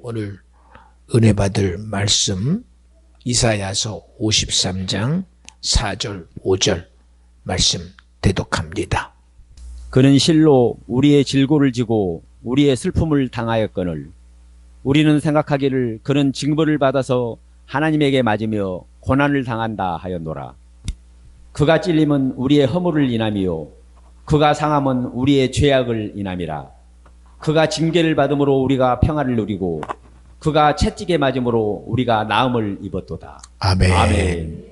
오늘 은혜 받을 말씀 이사야서 53장 4절 5절 말씀 대독합니다. 그는 실로 우리의 질고를 지고 우리의 슬픔을 당하였거늘 우리는 생각하기를 그는 징벌을 받아서 하나님에게 맞으며 고난을 당한다 하였노라. 그가 찔림은 우리의 허물을 인함이요 그가 상함은 우리의 죄악을 인함이라. 그가 징계를 받음으로 우리가 평화를 누리고 그가 채찍에 맞음으로 우리가 나음을 입었도다. 아멘. 아멘.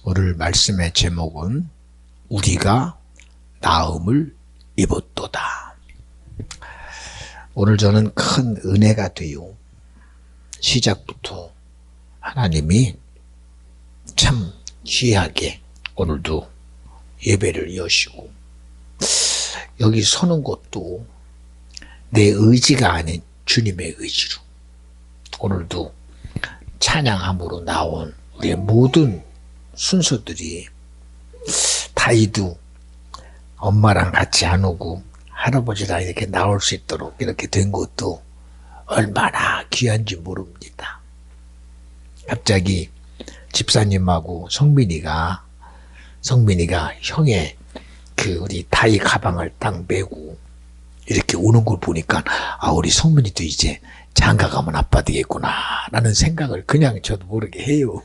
오늘 말씀의 제목은 우리가 나음을 입었도다. 오늘 저는 큰 은혜가 돼요. 시작부터 하나님이 참 귀하게 오늘도 예배를 여시고 여기 서는 것도 내 의지가 아닌 주님의 의지로 오늘도 찬양함으로 나온 우리의 모든 순서들이 다이도 엄마랑 같이 안 오고 할아버지랑 이렇게 나올 수 있도록 이렇게 된 것도 얼마나 귀한지 모릅니다. 갑자기 집사님하고 성민이가 형의 우리 다이 가방을 딱 메고 이렇게 오는 걸 보니까 우리 성민이도 이제 장가 가면 아빠 되겠구나 라는 생각을 그냥 저도 모르게 해요.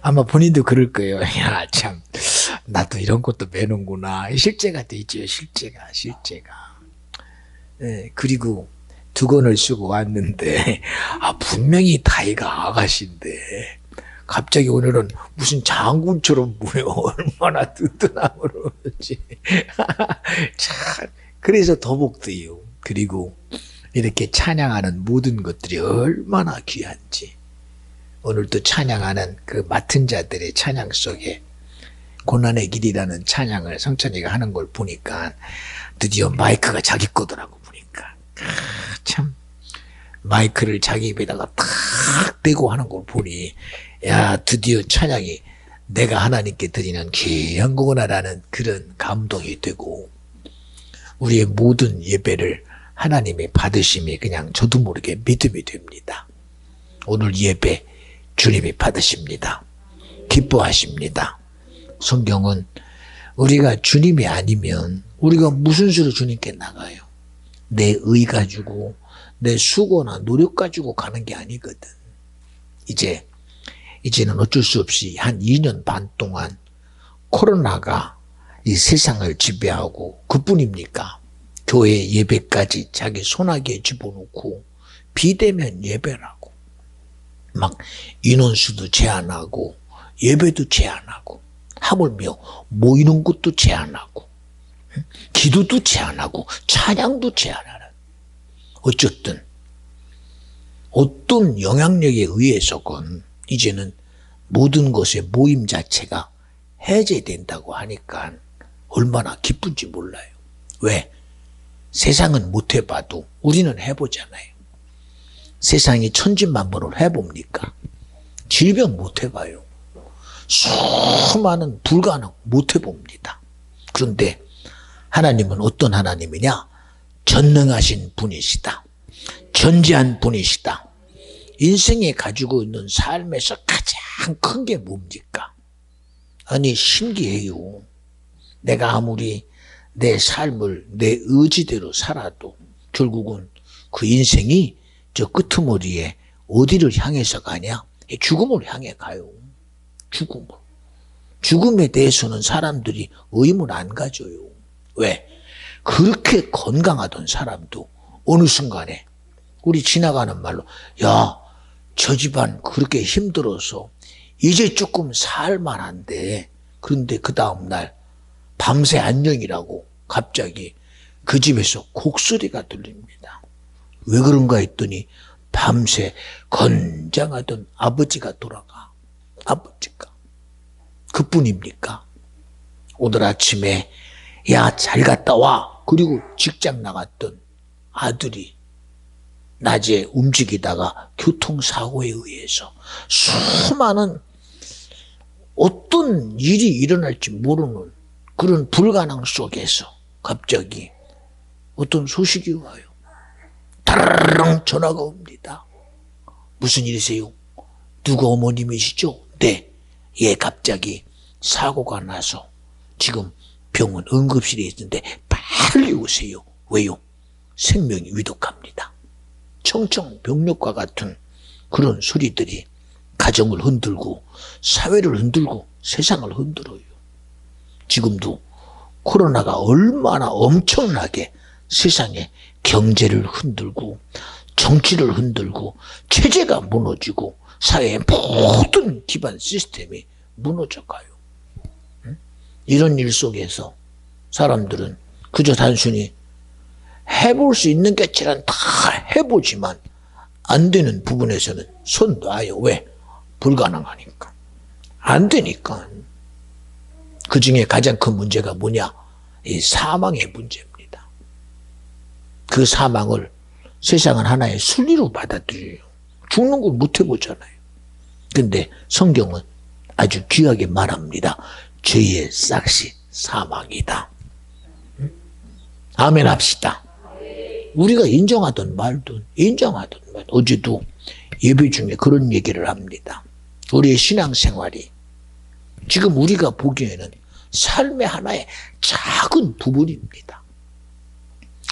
아마 본인도 그럴 거예요. 야, 참 나도 이런 것도 매는구나. 실제가 돼 있죠. 실제가. 그리고 두건을 쓰고 왔는데 분명히 다이가 아가씨인데 갑자기 오늘은 무슨 장군처럼 보여. 얼마나 든든함으로 그렇지. 참 그래서 더 복돼요. 그리고 이렇게 찬양하는 모든 것들이 얼마나 귀한지 오늘도 찬양하는 그 맡은 자들의 찬양 속에 고난의 길이라는 찬양을 성찬이가 하는 걸 보니까 드디어 마이크가 자기 거더라고. 보니까 참 마이크를 자기 입에다가 탁 대고 하는 걸 보니 야, 드디어 찬양이 내가 하나님께 드리는 귀한 거구나라는 그런 감동이 되고 우리의 모든 예배를 하나님이 받으심이 그냥 저도 모르게 믿음이 됩니다. 오늘 예배 주님이 받으십니다. 기뻐하십니다. 성경은 우리가 주님이 아니면 우리가 무슨 수로 주님께 나가요? 내 의 가지고 내 수고나 노력 가지고 가는 게 아니거든. 이제는 어쩔 수 없이 한 2년 반 동안 코로나가 이 세상을 지배하고 그뿐입니까? 교회 예배까지 자기 손아귀에 집어넣고 비대면 예배라고 막 인원수도 제한하고 예배도 제한하고 하물며 모이는 것도 제한하고 기도도 제한하고 찬양도 제한하는 어쨌든 어떤 영향력에 의해서건 이제는 모든 것의 모임 자체가 해제된다고 하니까 얼마나 기쁜지 몰라요. 왜? 세상은 못 해봐도 우리는 해보잖아요. 세상이 천진만번을 해봅니까? 질병 못 해봐요. 수많은 불가능 못 해봅니다. 그런데 하나님은 어떤 하나님이냐? 전능하신 분이시다. 전지한 분이시다. 인생에 가지고 있는 삶에서 가장 큰 게 뭡니까? 아니 신기해요. 내가 아무리 내 삶을 내 의지대로 살아도 결국은 그 인생이 저 끄트머리에 어디를 향해서 가냐? 죽음을 향해 가요. 죽음에 대해서는 사람들이 의문 안 가져요. 왜? 그렇게 건강하던 사람도 어느 순간에 우리 지나가는 말로 야, 저 집안 그렇게 힘들어서 이제 조금 살만한데 그런데 그 다음날 밤새 안녕이라고 갑자기 그 집에서 곡소리가 들립니다. 왜 그런가 했더니 밤새 건장하던 아버지가 돌아가. 아버지가. 그뿐입니까? 오늘 아침에 야, 잘 갔다 와. 그리고 직장 나갔던 아들이 낮에 움직이다가 교통사고에 의해서 수많은 어떤 일이 일어날지 모르는 그런 불가능 속에서 갑자기 어떤 소식이 와요. 다라랑 전화가 옵니다. 무슨 일이세요? 누구 어머님이시죠? 네. 예, 갑자기 사고가 나서 지금 병원 응급실에 있는데 빨리 오세요. 왜요? 생명이 위독합니다. 청청병력과 같은 그런 소리들이 가정을 흔들고 사회를 흔들고 세상을 흔들어요. 지금도 코로나가 얼마나 엄청나게 세상의 경제를 흔들고 정치를 흔들고 체제가 무너지고 사회의 모든 기반 시스템이 무너져가요. 이런 일 속에서 사람들은 그저 단순히 해볼 수 있는 것처럼 다 해보지만 안 되는 부분에서는 손 놔요. 왜? 불가능하니까. 안 되니까. 그 중에 가장 큰 문제가 뭐냐? 이 사망의 문제입니다. 그 사망을 세상은 하나의 순리로 받아들여요. 죽는 걸 못 해보잖아요. 근데 성경은 아주 귀하게 말합니다. 죄의 싹이 사망이다. 아멘 합시다. 우리가 인정하던 말든 어제도 예배 중에 그런 얘기를 합니다. 우리의 신앙생활이 지금 우리가 보기에는 삶의 하나의 작은 부분입니다.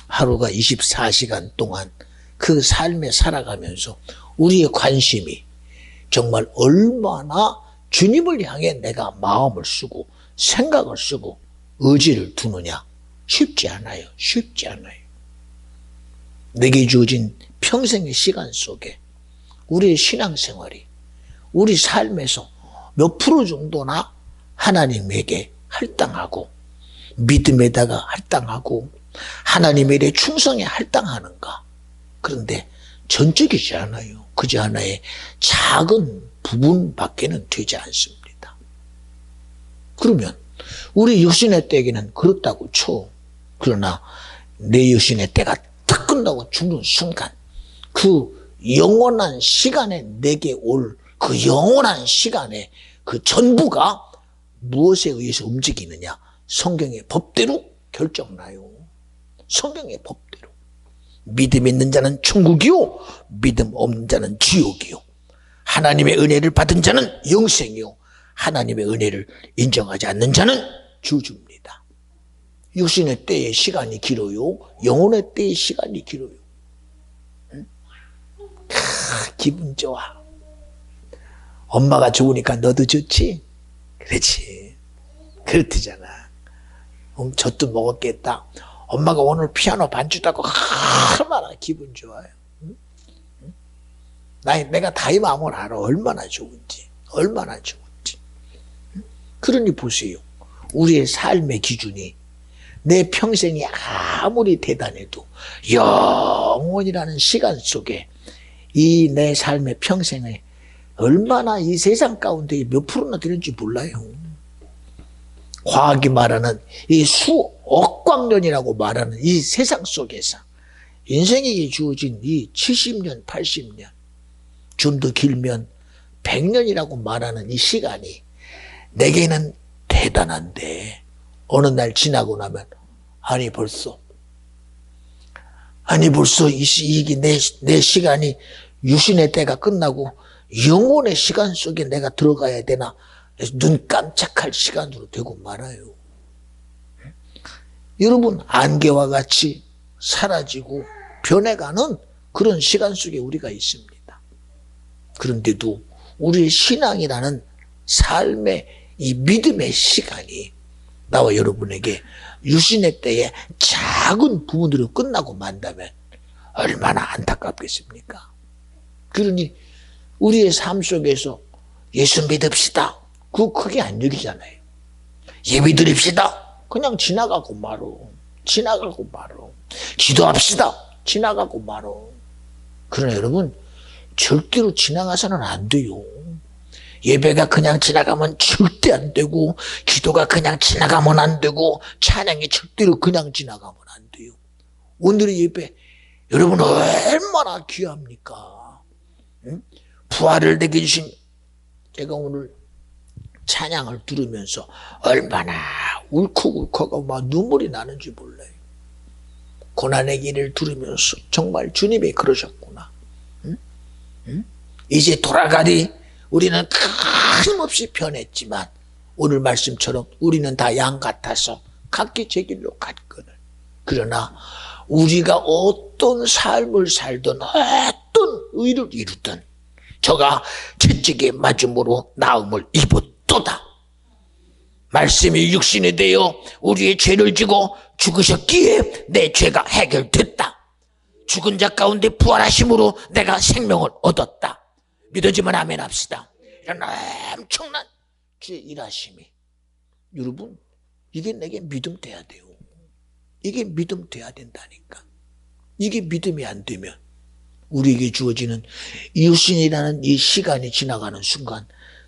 하루가 24시간 동안 그 삶에 살아가면서 우리의 관심이 정말 얼마나 주님을 향해 내가 마음을 쓰고 생각을 쓰고 의지를 두느냐. 쉽지 않아요. 쉽지 않아요. 내게 주어진 평생의 시간 속에 우리의 신앙생활이 우리 삶에서 몇 프로 정도나 하나님에게 할당하고 믿음에다가 할당하고 하나님에 대해 충성에 할당하는가. 그런데 전적이지 않아요. 그저 하나의 작은 부분밖에는 되지 않습니다. 그러면 우리 여신의 때에는 그렇다고 쳐. 그러나 내 여신의 때가 딱 끝나고 죽는 순간 그 영원한 시간에 내게 올 그 영원한 시간에 그 전부가 무엇에 의해서 움직이느냐? 성경의 법대로 결정나요. 성경의 법대로. 믿음 있는 자는 천국이요, 믿음 없는 자는 지옥이요. 하나님의 은혜를 받은 자는 영생이요, 하나님의 은혜를 인정하지 않는 자는 저주입니다. 육신의 때의 시간이 길어요, 영혼의 때의 시간이 길어요. 기분 좋아. 엄마가 좋으니까 너도 좋지? 그렇지. 그렇대잖아. 젖도 먹었겠다. 엄마가 오늘 피아노 반주다고 얼마나 기분 좋아요. 내가 다이 마음을 알아. 얼마나 좋은지. 얼마나 좋은지. 그러니 보세요. 우리의 삶의 기준이 내 평생이 아무리 대단해도 영원이라는 시간 속에 이 내 삶의 평생에 얼마나 이 세상 가운데 몇 프로나 되는지 몰라요. 과학이 말하는 이 수억 광년이라고 말하는 이 세상 속에서 인생에게 주어진 이 70년, 80년, 좀 더 길면 100년이라고 말하는 이 시간이 내게는 대단한데 어느 날 지나고 나면 아니 벌써 이게 내 시간이 유신의 때가 끝나고 영혼의 시간 속에 내가 들어가야 되나 눈 깜짝할 시간으로 되고 말아요. 여러분 안개와 같이 사라지고 변해가는 그런 시간 속에 우리가 있습니다. 그런데도 우리의 신앙이라는 삶의 이 믿음의 시간이 나와 여러분에게 유신의 때의 작은 부분으로 끝나고 만다면 얼마나 안타깝겠습니까? 그러니 우리의 삶 속에서 예수 믿읍시다. 그거 크게 안 여기잖아요. 예배 드립시다. 그냥 지나가고 말어. 지나가고 말어. 기도합시다. 지나가고 말어. 그러나 여러분 절대로 지나가서는 안 돼요. 예배가 그냥 지나가면 절대 안 되고 기도가 그냥 지나가면 안 되고 찬양이 절대로 그냥 지나가면 안 돼요. 오늘의 예배 여러분 얼마나 귀합니까? 응? 부활을 내게 주신 제가 오늘 찬양을 들으면서 얼마나 울컥울컥하고 막 눈물이 나는지 몰라요. 고난의 길을 들으면서 정말 주님이 그러셨구나. 응? 응? 이제 돌아가리. 우리는 끊임없이 변했지만 오늘 말씀처럼 우리는 다 양 같아서 각기 제 길로 갔거늘. 그러나 우리가 어떤 삶을 살든 어떤 의를 이루든 저가 채찍에 맞음으로 나음을 입었도다. 말씀이 육신이 되어 우리의 죄를 지고 죽으셨기에 내 죄가 해결됐다. 죽은 자 가운데 부활하심으로 내가 생명을 얻었다. 믿어지면 아멘 합시다. 이런 엄청난 주의 일하심이, 여러분, 이게 내게 믿음 돼야 돼요. 이게 믿음 돼야 된다니까. 이게 믿음이 안 되면 우리에게 주어지는 육신이라는 이 시간이 지나가는 순간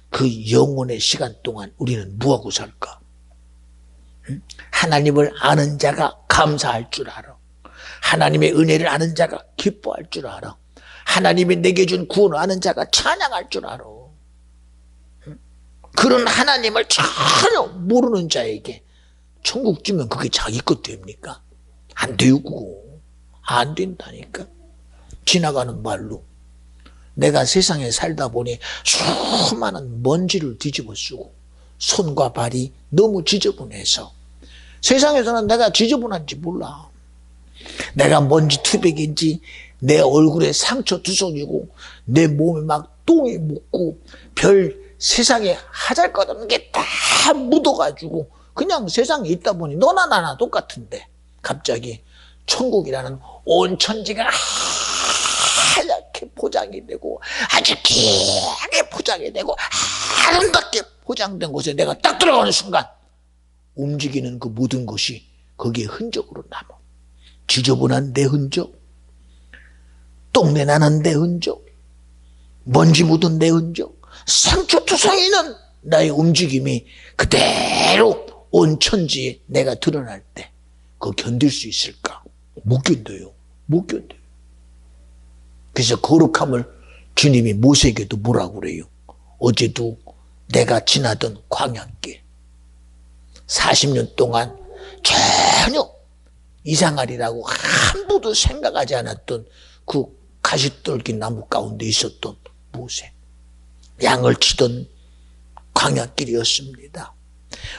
그 영혼의 시간 동안 우리는 뭐하고 살까? 응? 하나님을 아는 자가 감사할 줄 알아. 하나님의 은혜를 아는 자가 기뻐할 줄 알아. 하나님이 내게 준 구원을 아는 자가 찬양할 줄 알아. 응? 그런 하나님을 전혀 모르는 자에게 천국 주면 그게 자기 것 됩니까? 안 되고 안 된다니까. 지나가는 말로 내가 세상에 살다 보니 수많은 먼지를 뒤집어 쓰고 손과 발이 너무 지저분해서 세상에서는 내가 지저분한지 몰라. 내가 먼지 투백인지 내 얼굴에 상처 두성이고 내 몸에 막 똥이 묻고 별 세상에 하잘것없는 게 다 묻어가지고 그냥 세상에 있다 보니 너나 나나 똑같은데 갑자기 천국이라는 온 천지가 하얗게 포장이 되고 아주 길게 포장이 되고 아름답게 포장된 곳에 내가 딱 들어가는 순간 움직이는 그 모든 것이 거기에 흔적으로 남아. 지저분한 내 흔적, 똥내 나는 내 흔적, 먼지 묻은 내 흔적, 상처투성이는 나의 움직임이 그대로 온 천지에 내가 드러날 때 그거 견딜 수 있을까? 못 견뎌요. 못 견뎌요. 그래서 거룩함을 주님이 모세에게도 뭐라고 그래요? 어제도 내가 지나던 광야길 40년 동안 전혀 이상하리라고 한번도 생각하지 않았던 그 가시떨기 나무 가운데 있었던 모세, 양을 치던 광야길이었습니다.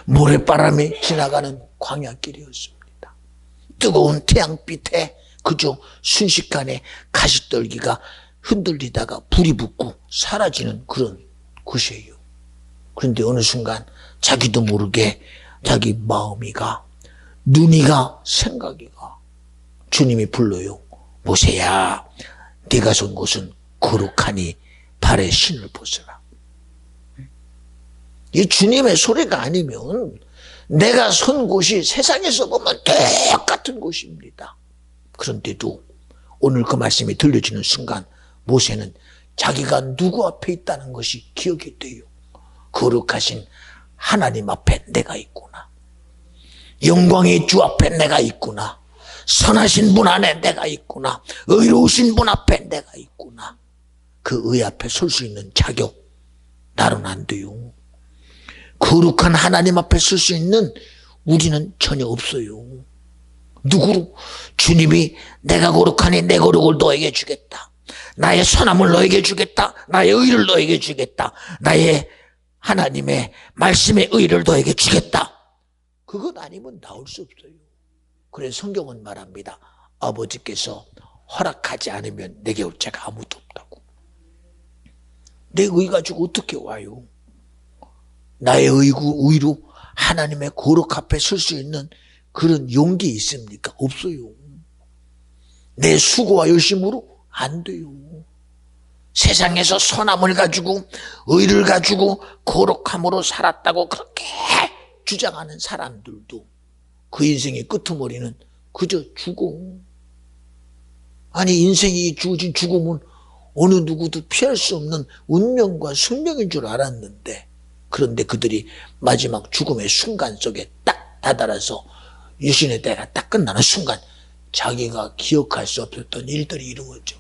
모래바람이 지나가는 광야길이었습니다. 뜨거운 태양빛에 그저 순식간에 가시떨기가 흔들리다가 불이 붙고 사라지는 그런 곳이에요. 그런데 어느 순간 자기도 모르게 자기 마음이가, 눈이가, 생각이가 주님이 불러요. 모세야, 네가 선 곳은 거룩하니 발에 신을 벗어라. 이 주님의 소리가 아니면 내가 선 곳이 세상에서 보면 똑같은 곳입니다. 그런데도 오늘 그 말씀이 들려지는 순간 모세는 자기가 누구 앞에 있다는 것이 기억이 돼요. 거룩하신 하나님 앞에 내가 있구나. 영광의 주 앞에 내가 있구나. 선하신 분 안에 내가 있구나. 의로우신 분 앞에 내가 있구나. 그 의 앞에 설 수 있는 자격 나는 안 돼요. 거룩한 하나님 앞에 설 수 있는 우리는 전혀 없어요. 누구로? 주님이 내가 거룩하니 내 거룩을 너에게 주겠다. 나의 선함을 너에게 주겠다. 나의 의를 너에게 주겠다. 나의 하나님의 말씀의 의를 너에게 주겠다. 그것 아니면 나올 수 없어요. 그래서 성경은 말합니다. 아버지께서 허락하지 않으면 내게 올 자가 아무도 없다고. 내 의 가지고 어떻게 와요? 나의 의로 하나님의 거룩 앞에 설 수 있는 그런 용기 있습니까? 없어요. 내 수고와 열심으로 안 돼요. 세상에서 선함을 가지고 의를 가지고 거룩함으로 살았다고 그렇게 주장하는 사람들도 그 인생의 끄트머리는 그저 죽어. 아니 인생이 주어진 죽음은 어느 누구도 피할 수 없는 운명과 숙명인 줄 알았는데 그런데 그들이 마지막 죽음의 순간 속에 딱 다다라서 유신의 때가 딱 끝나는 순간 자기가 기억할 수 없었던 일들이 이루어져.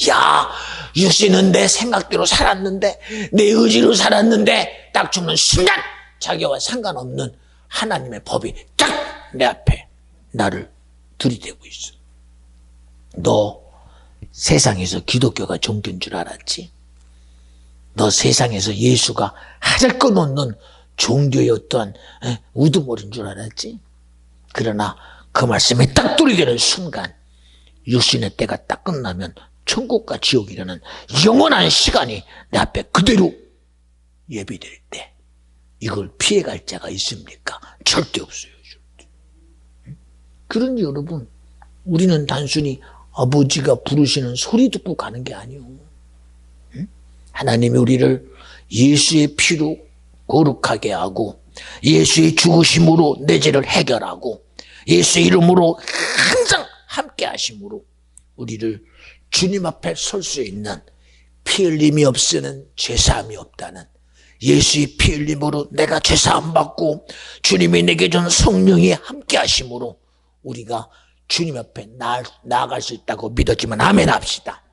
야, 유신은 내 생각대로 살았는데 내 의지로 살았는데 딱 죽는 순간 자기와 상관없는 하나님의 법이 딱 내 앞에 나를 들이대고 있어. 너 세상에서 기독교가 종교인 줄 알았지? 너 세상에서 예수가 할 것 없는 종교였던 우두머리인 줄 알았지? 그러나 그 말씀이 딱 들이대는 순간 육신의 때가 딱 끝나면 천국과 지옥이라는 영원한 시간이 내 앞에 그대로 예비될 때 이걸 피해갈 자가 있습니까? 절대 없어요. 절대. 그러니 여러분, 우리는 단순히 아버지가 부르시는 소리 듣고 가는 게 아니오. 하나님이 우리를 예수의 피로 거룩하게 하고 예수의 죽으심으로 내 죄를 해결하고 예수의 이름으로 항상 함께 하심으로 우리를 주님 앞에 설 수 있는 피 흘림이 없으는 죄사함이 없다는 예수의 피 흘림으로 내가 죄사함 받고 주님이 내게 준 성령이 함께 하심으로 우리가 주님 앞에 나아갈 수 있다고 믿었지만 아멘 합시다.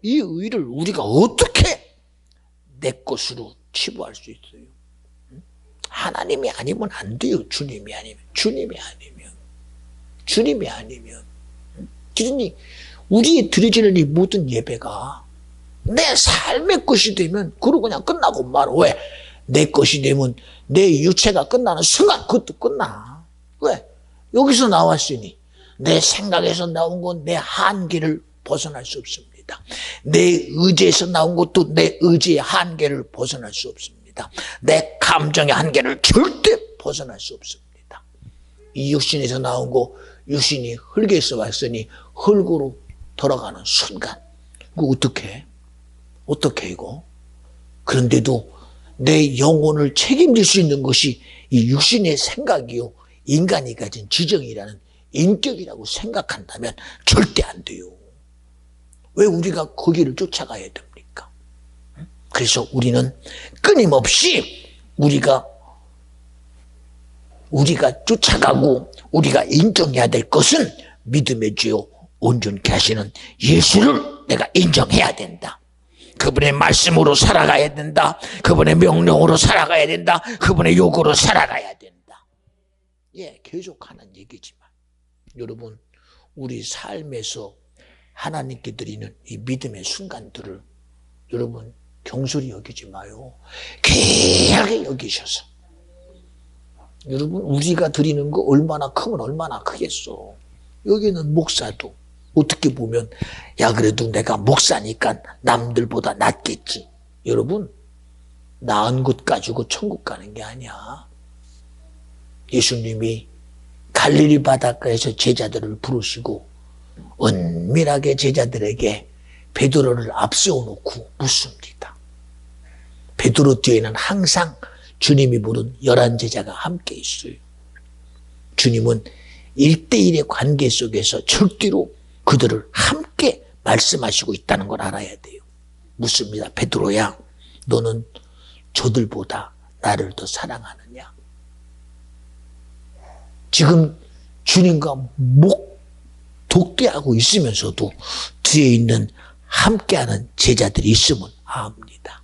이 의를 우리가 어떻게 내 것으로 치부할 수 있어요? 하나님이 아니면 안 돼요. 주님이 아니면. 그러니 우리의 드려지는 이 모든 예배가 내 삶의 것이 되면 그러고 그냥 끝나고 말아. 왜? 내 것이 되면 내 육체가 끝나는 순간 그것도 끝나. 왜? 여기서 나왔으니 내 생각에서 나온 건 내 한계를 벗어날 수 없습니다. 내 의지에서 나온 것도 내 의지의 한계를 벗어날 수 없습니다. 내 감정의 한계를 절대 벗어날 수 없습니다. 이 육신에서 나온 거 육신이 흙에서 왔으니 흙으로 돌아가는 순간 그거 어떻게 이거? 그런데도 내 영혼을 책임질 수 있는 것이 이 육신의 생각이요 인간이 가진 지정이라는 인격이라고 생각한다면 절대 안 돼요. 왜 우리가 거기를 쫓아가야 됩니까? 그래서 우리는 끊임없이 우리가 쫓아가고 우리가 인정해야 될 것은 믿음의 주요 온전케 하시는 예수를 내가 인정해야 된다. 그분의 말씀으로 살아가야 된다. 그분의 명령으로 살아가야 된다. 그분의 요구로 살아가야 된다. 예, 계속하는 얘기지만 여러분, 우리 삶에서 하나님께 드리는 이 믿음의 순간들을 여러분 경솔히 여기지 마요. 귀하게 여기셔서 여러분 우리가 드리는 거 얼마나 크면 얼마나 크겠어. 여기는 목사도 어떻게 보면 야 그래도 내가 목사니까 남들보다 낫겠지. 여러분 나은 것 가지고 천국 가는 게 아니야. 예수님이 갈릴리 바닷가에서 제자들을 부르시고 은밀하게 제자들에게 베드로를 앞세워놓고 묻습니다. 베드로 뒤에는 항상 주님이 부른 11제자가 함께 있어요. 주님은 1대1의 관계 속에서 절대로 그들을 함께 말씀하시고 있다는 걸 알아야 돼요. 묻습니다. 베드로야, 너는 저들보다 나를 더 사랑하느냐? 지금 주님과 독대하고 있으면서도 뒤에 있는 함께하는 제자들이 있으면 압니다.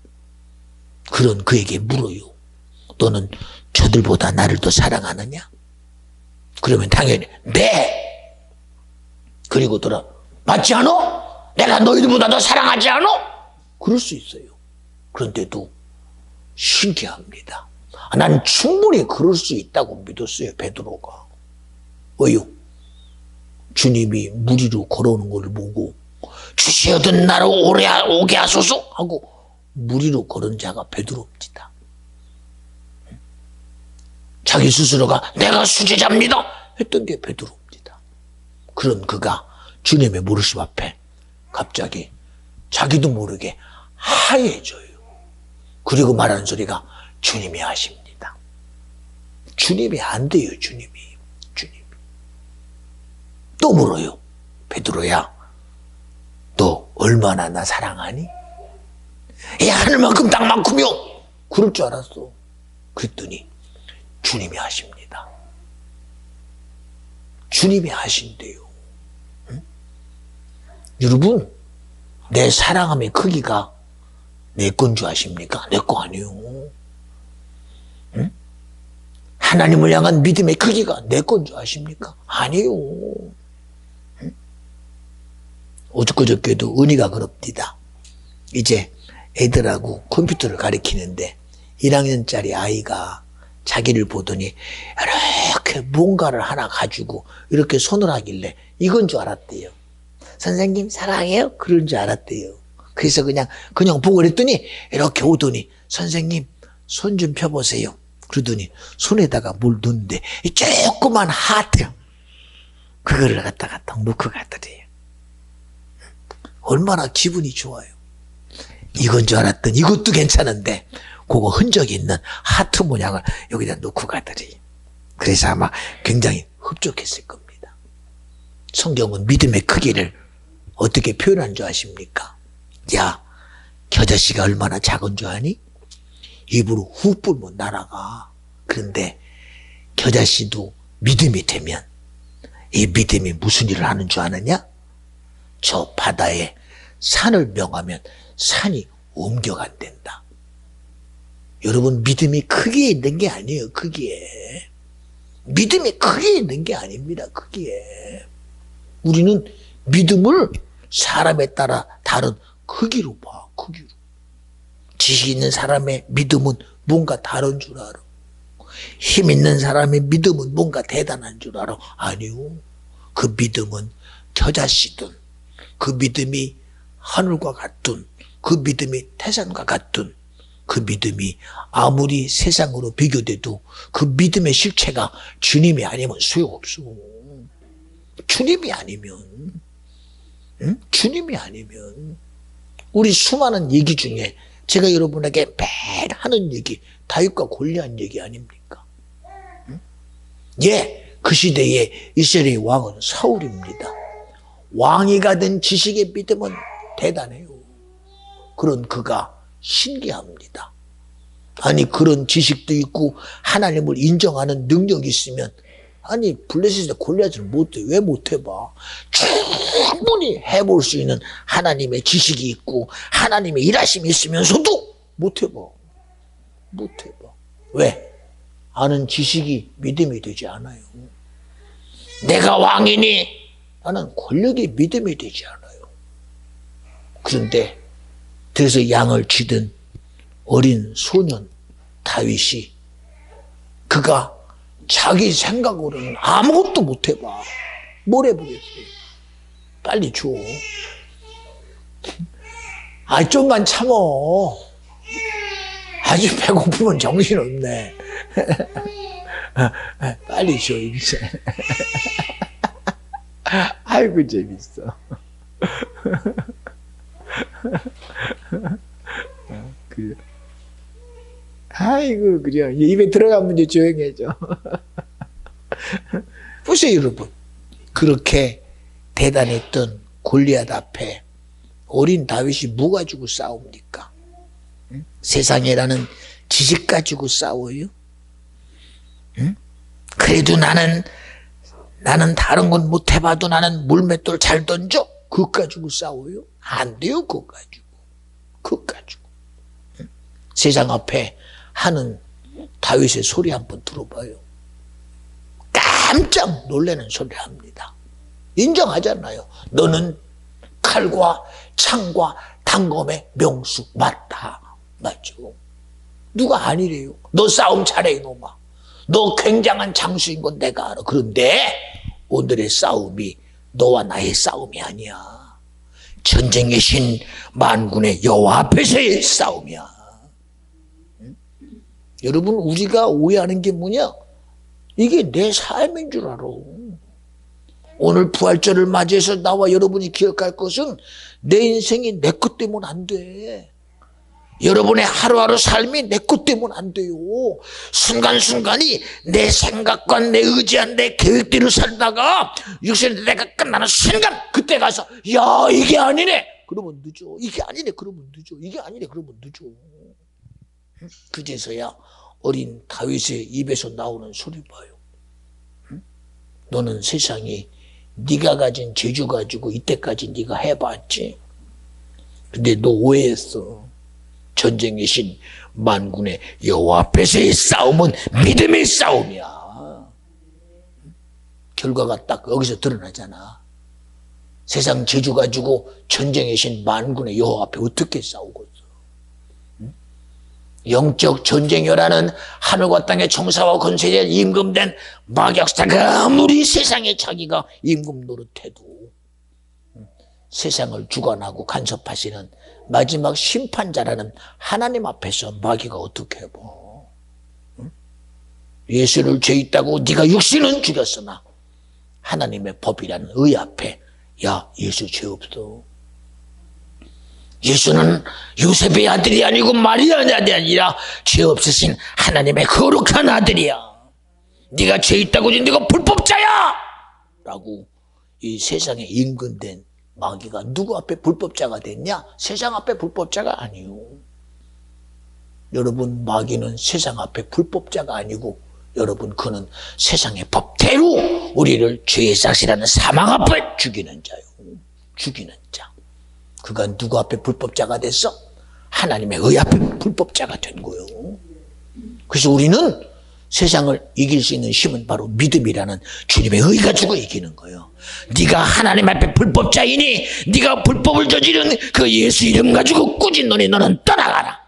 그런 그에게 물어요. 너는 저들보다 나를 더 사랑하느냐? 그러면 당연히 네. 그리고 돌아 맞지 않아? 내가 너희들보다 더 사랑하지 않아? 그럴 수 있어요. 그런데도 신기합니다. 난 충분히 그럴 수 있다고 믿었어요. 베드로가. 왜요? 주님이 물 위로 걸어오는 걸 보고 주시어든 나로 오게 하소서 하고 물 위로 걸은 자가 베드로입니다. 자기 스스로가 내가 수제자입니다 했던 게 베드로입니다. 그런 그가 주님의 무릎 앞에 갑자기 자기도 모르게 하얘져요. 그리고 말하는 소리가 주님이 하십니다. 주님이 안 돼요. 주님이. 또 물어요. 베드로야, 너 얼마나 나 사랑하니? 하늘만큼 땅만큼이요. 그럴 줄 알았어. 그랬더니 주님이 하십니다. 주님이 하신대요. 응? 여러분, 내 사랑함의 크기가 내 건 줄 아십니까? 내 거 아니에요. 응? 하나님을 향한 믿음의 크기가 내 건 줄 아십니까? 아니에요. 어저께도 은희가 그럽니다. 이제 애들하고 컴퓨터를 가리키는데 1학년짜리 아이가 자기를 보더니 이렇게 뭔가를 하나 가지고 이렇게 손을 하길래 이건 줄 알았대요. 선생님 사랑해요? 그런 줄 알았대요. 그래서 그냥 보고 그랬더니 이렇게 오더니 선생님 손 좀 펴보세요. 그러더니 손에다가 뭘 넣는데 이 조그만 하트요. 그거를 갖다가 딱 놓고 가더래요. 얼마나 기분이 좋아요. 이건 줄 알았더니 이것도 괜찮은데 그거 흔적이 있는 하트 모양을 여기다 놓고 가더래요. 그래서 아마 굉장히 흡족했을 겁니다. 성경은 믿음의 크기를 어떻게 표현한 줄 아십니까? 야, 겨자씨가 얼마나 작은 줄 아니? 입으로 훅 불면 날아가. 그런데 겨자씨도 믿음이 되면 이 믿음이 무슨 일을 하는 줄 아느냐? 저 바다에 산을 명하면 산이 옮겨간댄다. 여러분, 믿음이 크기에 있는 게 아니에요. 크기에. 믿음이 크기에 있는 게 아닙니다. 크기에. 우리는 믿음을 사람에 따라 다른 크기로 봐. 크기로. 지식 있는 사람의 믿음은 뭔가 다른 줄 알아. 힘 있는 사람의 믿음은 뭔가 대단한 줄 알아. 아니요. 그 믿음은 겨자씨든, 그 믿음이 하늘과 같든, 그 믿음이 태산과 같든, 그 믿음이 아무리 세상으로 비교돼도 그 믿음의 실체가 주님이 아니면 소용없어. 주님이 아니면, 응? 주님이 아니면. 우리 수많은 얘기 중에 제가 여러분에게 매일 하는 얘기, 다윗과 골리앗 얘기 아닙니까? 응? 예, 그 시대에 이스라엘의 왕은 사울입니다. 왕위가 된 지식의 믿음은 대단해요. 그런 그가 신기합니다. 아니, 그런 지식도 있고 하나님을 인정하는 능력이 있으면, 아니, 블레셋의 골리앗을 못해. 왜 못해봐? 충분히 해볼 수 있는 하나님의 지식이 있고 하나님의 일하심이 있으면서도 못해봐. 못해봐. 왜? 아는 지식이 믿음이 되지 않아요. 내가 왕이니 나는 권력이 믿음이 되지 않아요. 그런데 그래서 양을 치던 어린 소년 다윗이 그가 자기 생각으로는 아무것도 못해봐. 뭘 해보겠어요? 빨리 줘. 좀만 참어. 아주 배고프면 정신없네. 빨리 줘, 이제. 아이고, 재밌어. 그래. 아이고, 그래. 입에 들어가면 이제 조용해져. 보세요, 여러분. 그렇게 대단했던 골리앗 앞에 어린 다윗이 뭐 가지고 싸웁니까? 응? 세상이라는 지식 가지고 싸워요? 응? 그래도 나는 다른 건 못 해봐도 나는 물맷돌 잘 던져? 그것 가지고 싸워요? 안 돼요, 그것 가지고. 그것 가지고. 응? 세상 앞에 하는 다윗의 소리 한번 들어봐요. 깜짝 놀라는 소리를 합니다. 인정하잖아요. 너는 칼과 창과 단검의 명수 맞다. 맞죠? 누가 아니래요. 너 싸움 잘해, 이놈아. 너 굉장한 장수인 건 내가 알아. 그런데 오늘의 싸움이 너와 나의 싸움이 아니야. 전쟁의 신 만군의 여호와 앞에서의 싸움이야. 응? 여러분, 우리가 오해하는 게 뭐냐? 이게 내 삶인 줄 알아. 오늘 부활절을 맞이해서 나와 여러분이 기억할 것은 내 인생이 내 것 때문 안 돼. 여러분의 하루하루 삶이 내 것 때문 안 돼요. 순간순간이 내 생각과 내 의지한 내 계획대로 살다가 육신의 내가 끝나는 순간 그때 가서 야, 이게 아니네. 그러면 늦어. 이게 아니네. 그러면 늦어. 이게 아니네. 그러면 늦어. 그제서야 어린 다윗의 입에서 나오는 소리 봐요. 너는 세상이 네가 가진 재주 가지고 이때까지 네가 해봤지. 근데 너 오해했어. 전쟁의 신 만군의 여호와 앞에서의 싸움은 믿음의 싸움이야. 결과가 딱 여기서 드러나잖아. 세상 재주 가지고 전쟁의 신 만군의 여호와 앞에 어떻게 싸우겠어? 영적 전쟁이라는 하늘과 땅의 총사와 권세에 임금된 마격사가 아무리 세상에 자기가 임금 노릇해도 세상을 주관하고 간섭하시는 마지막 심판자라는 하나님 앞에서 마귀가 어떻게 해봐? 예수를 죄 있다고 네가 육신은 죽였으나 하나님의 법이라는 의 앞에 야, 예수 죄 없어. 예수는 요셉의 아들이 아니고 마리아의 아들이 아니라 죄 없으신 하나님의 거룩한 아들이야. 네가 죄 있다고 하지 네가 불법자야! 라고 이 세상에 임금된 마귀가 누구 앞에 불법자가 됐냐? 세상 앞에 불법자가 아니요. 여러분, 마귀는 세상 앞에 불법자가 아니고 여러분, 그는 세상의 법대로 우리를 죄의 삭시라는 사망 앞에 죽이는 자요. 죽이는 자. 그가 누구 앞에 불법자가 됐어? 하나님의 의 앞에 불법자가 된 거예요. 그래서 우리는 세상을 이길 수 있는 힘은 바로 믿음이라는 주님의 의 가지고 이기는 거예요. 네가 하나님 앞에 불법자이니 네가 불법을 저지른 그 예수 이름 가지고 꾸짖 너니 너는 떠나가라.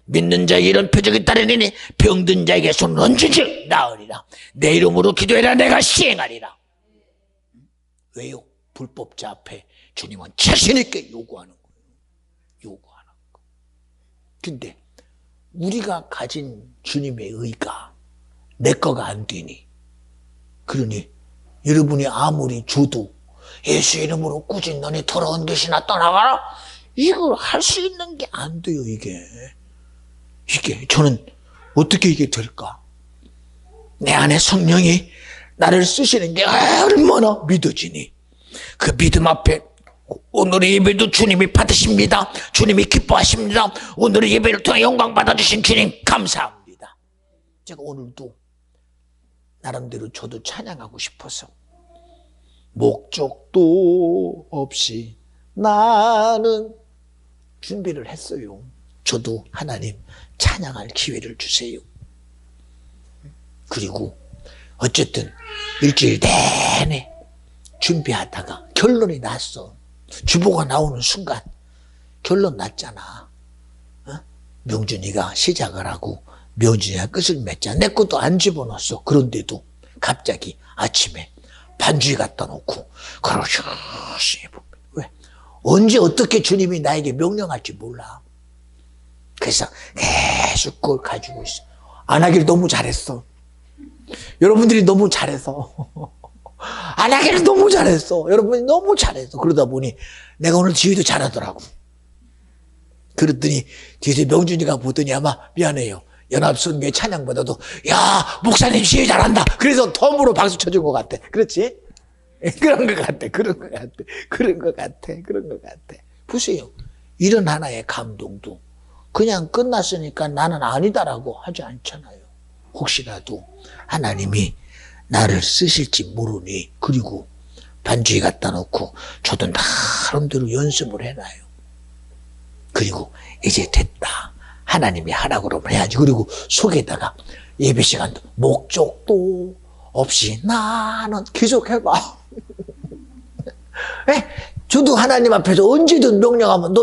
믿는 자에게 이런 표적이 따르니 병든 자에게 손을 얹으지 나으리라. 내 이름으로 기도해라 내가 시행하리라. 왜요? 불법자 앞에 주님은 자신 있게 요구하는 거예요. 요구하는 거. 근데 우리가 가진 주님의 의가 내 거가 안 되니, 그러니 여러분이 아무리 줘도 예수 이름으로 꾸짖 너니 더러운 것이나 떠나가라, 이걸 할 수 있는 게 안 돼요. 이게 저는 어떻게 이게 될까? 내 안에 성령이 나를 쓰시는 게 얼마나 믿어지니 그 믿음 앞에 오늘의 예배도 주님이 받으십니다. 주님이 기뻐하십니다. 오늘의 예배를 통해 영광 받아주신 주님 감사합니다. 제가 오늘도 나름대로 저도 찬양하고 싶어서 목적도 없이 나는 준비를 했어요. 저도 하나님 찬양할 기회를 주세요. 그리고 어쨌든 일주일 내내 준비하다가 결론이 났어. 주보가 나오는 순간 결론 났잖아. 명준이가 시작을 하고 명준이가 끝을 맺자. 내 것도 안 집어넣었어. 그런데도 갑자기 아침에 반주에 갖다 놓고 그러죠. 왜? 언제 어떻게 주님이 나에게 명령할지 몰라. 그래서 계속 그걸 가지고 있어. 안 하길 너무 잘했어. 여러분들이 너무 잘해서 안 하기를 너무 잘했어. 여러분이 너무 잘했어. 그러다 보니 내가 오늘 지휘도 잘하더라고. 그랬더니 뒤에서 명준이가 보더니 아마 미안해요. 연합성교회 찬양보다도 야 목사님 지휘 잘한다. 그래서 덤으로 박수 쳐준 것 같아. 그렇지? 그런 것 같아. 그런 것 같아. 보세요. 이런 하나의 감동도 그냥 끝났으니까 나는 아니다라고 하지 않잖아요. 혹시라도 하나님이 나를 쓰실지 모르니, 그리고 반주에 갖다 놓고 저도 나름대로 연습을 해놔요. 그리고 이제 됐다. 하나님이 하라고 그러면 해야지. 그리고 속에다가 예배 시간도 목적도 없이 나는 계속 해봐. 저도 하나님 앞에서 언제든 명령하면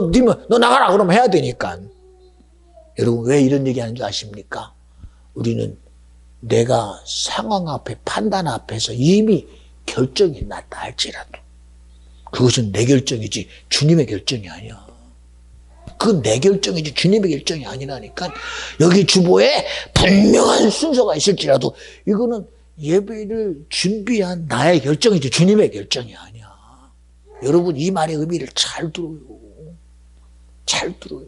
너 나가라 그러면 해야 되니까. 여러분 왜 이런 얘기하는 줄 아십니까? 우리는 내가 상황 앞에 판단 앞에서 이미 결정이 났다 할지라도 그것은 내 결정이지 주님의 결정이 아니야. 그건 내 결정이지 주님의 결정이 아니라니까. 여기 주보에 분명한 순서가 있을지라도 이거는 예배를 준비한 나의 결정이지 주님의 결정이 아니야. 여러분 이 말의 의미를 잘 들어요. 잘 들어요.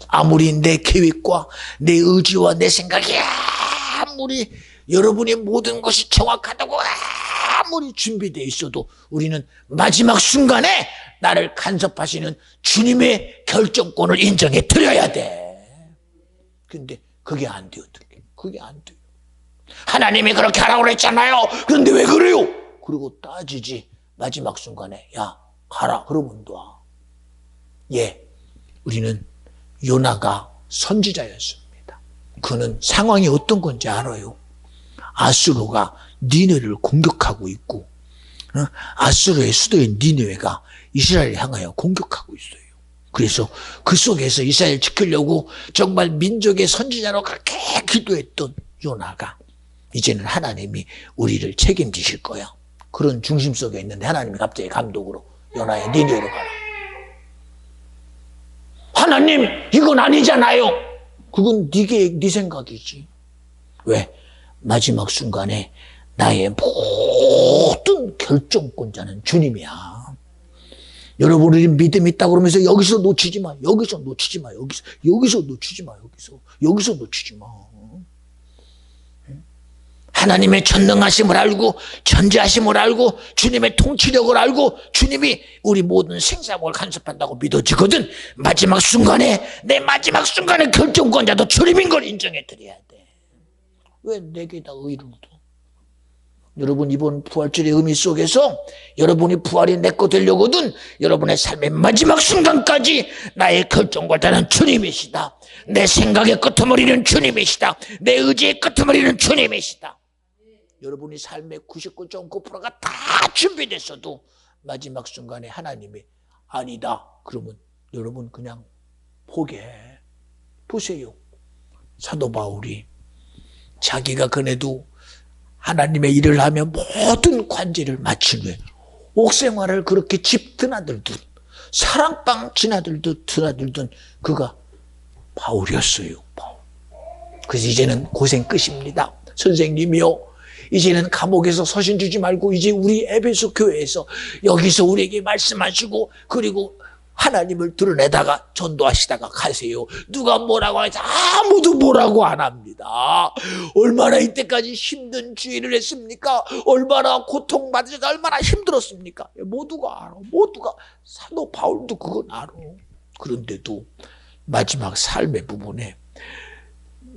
아무리 내 계획과 내 의지와 내 생각이 아무리 여러분의 모든 것이 정확하다고 아무리 준비되어 있어도 우리는 마지막 순간에 나를 간섭하시는 주님의 결정권을 인정해 드려야 돼. 근데 그게 안 돼요. 그게 안 돼요. 하나님이 그렇게 하라고 그랬잖아요. 그런데 왜 그래요? 그리고 따지지. 마지막 순간에 야 가라 그러면 놔. 우리는 요나가 선지자였습니다. 그는 상황이 어떤 건지 알아요. 아수르가 니네를 공격하고 있고 아수르의 수도인 니느웨가 이스라엘을 향하여 공격하고 있어요. 그래서 그 속에서 이스라엘 지키려고 정말 민족의 선지자로 그렇게 기도했던 요나가 이제는 하나님이 우리를 책임지실 거야. 그런 중심 속에 있는데 하나님이 갑자기 감독으로 요나야 니느웨로 가라. 하나님 이건 아니잖아요. 그건 네 생각이지. 왜? 마지막 순간에 나의 모든 결정권자는 주님이야. 여러분 우리 믿음 있다고 그러면서 여기서 놓치지 마. 여기서 놓치지 마. 여기서 놓치지 마. 여기서 놓치지 마. 하나님의 전능하심을 알고 전지하심을 알고 주님의 통치력을 알고 주님이 우리 모든 생사복을 간섭한다고 믿어지거든. 마지막 순간에 내 마지막 순간의 결정권자도 주님인 걸 인정해 드려야 돼. 왜 내게다 의를 둬? 여러분 이번 부활절의 의미 속에서 여러분이 부활이 내 거 되려거든 여러분의 삶의 마지막 순간까지 나의 결정권자는 주님이시다. 내 생각의 끄트머리는 주님이시다. 내 의지의 끄트머리는 주님이시다. 여러분이 삶의 99.9%가 다 준비됐어도 마지막 순간에 하나님이 아니다 그러면 여러분 그냥 포기해. 보세요. 사도 바울이 자기가 그래도 하나님의 일을 하며 모든 관제를 마친 후에 옥생활을 그렇게 집 드나들던 사랑방 드나들던 그가 바울이었어요. 바울. 그래서 이제는 고생 끝입니다. 선생님이요. 이제는 감옥에서 서신 주지 말고 이제 우리 에베소 교회에서 여기서 우리에게 말씀하시고 그리고 하나님을 드러내다가 전도하시다가 가세요. 누가 뭐라고 하지 아무도 뭐라고 안 합니다. 얼마나 이때까지 힘든 주의를 했습니까? 얼마나 고통받으셔서 얼마나 힘들었습니까? 모두가 알아. 모두가 사도 바울도 그건 알아. 그런데도 마지막 삶의 부분에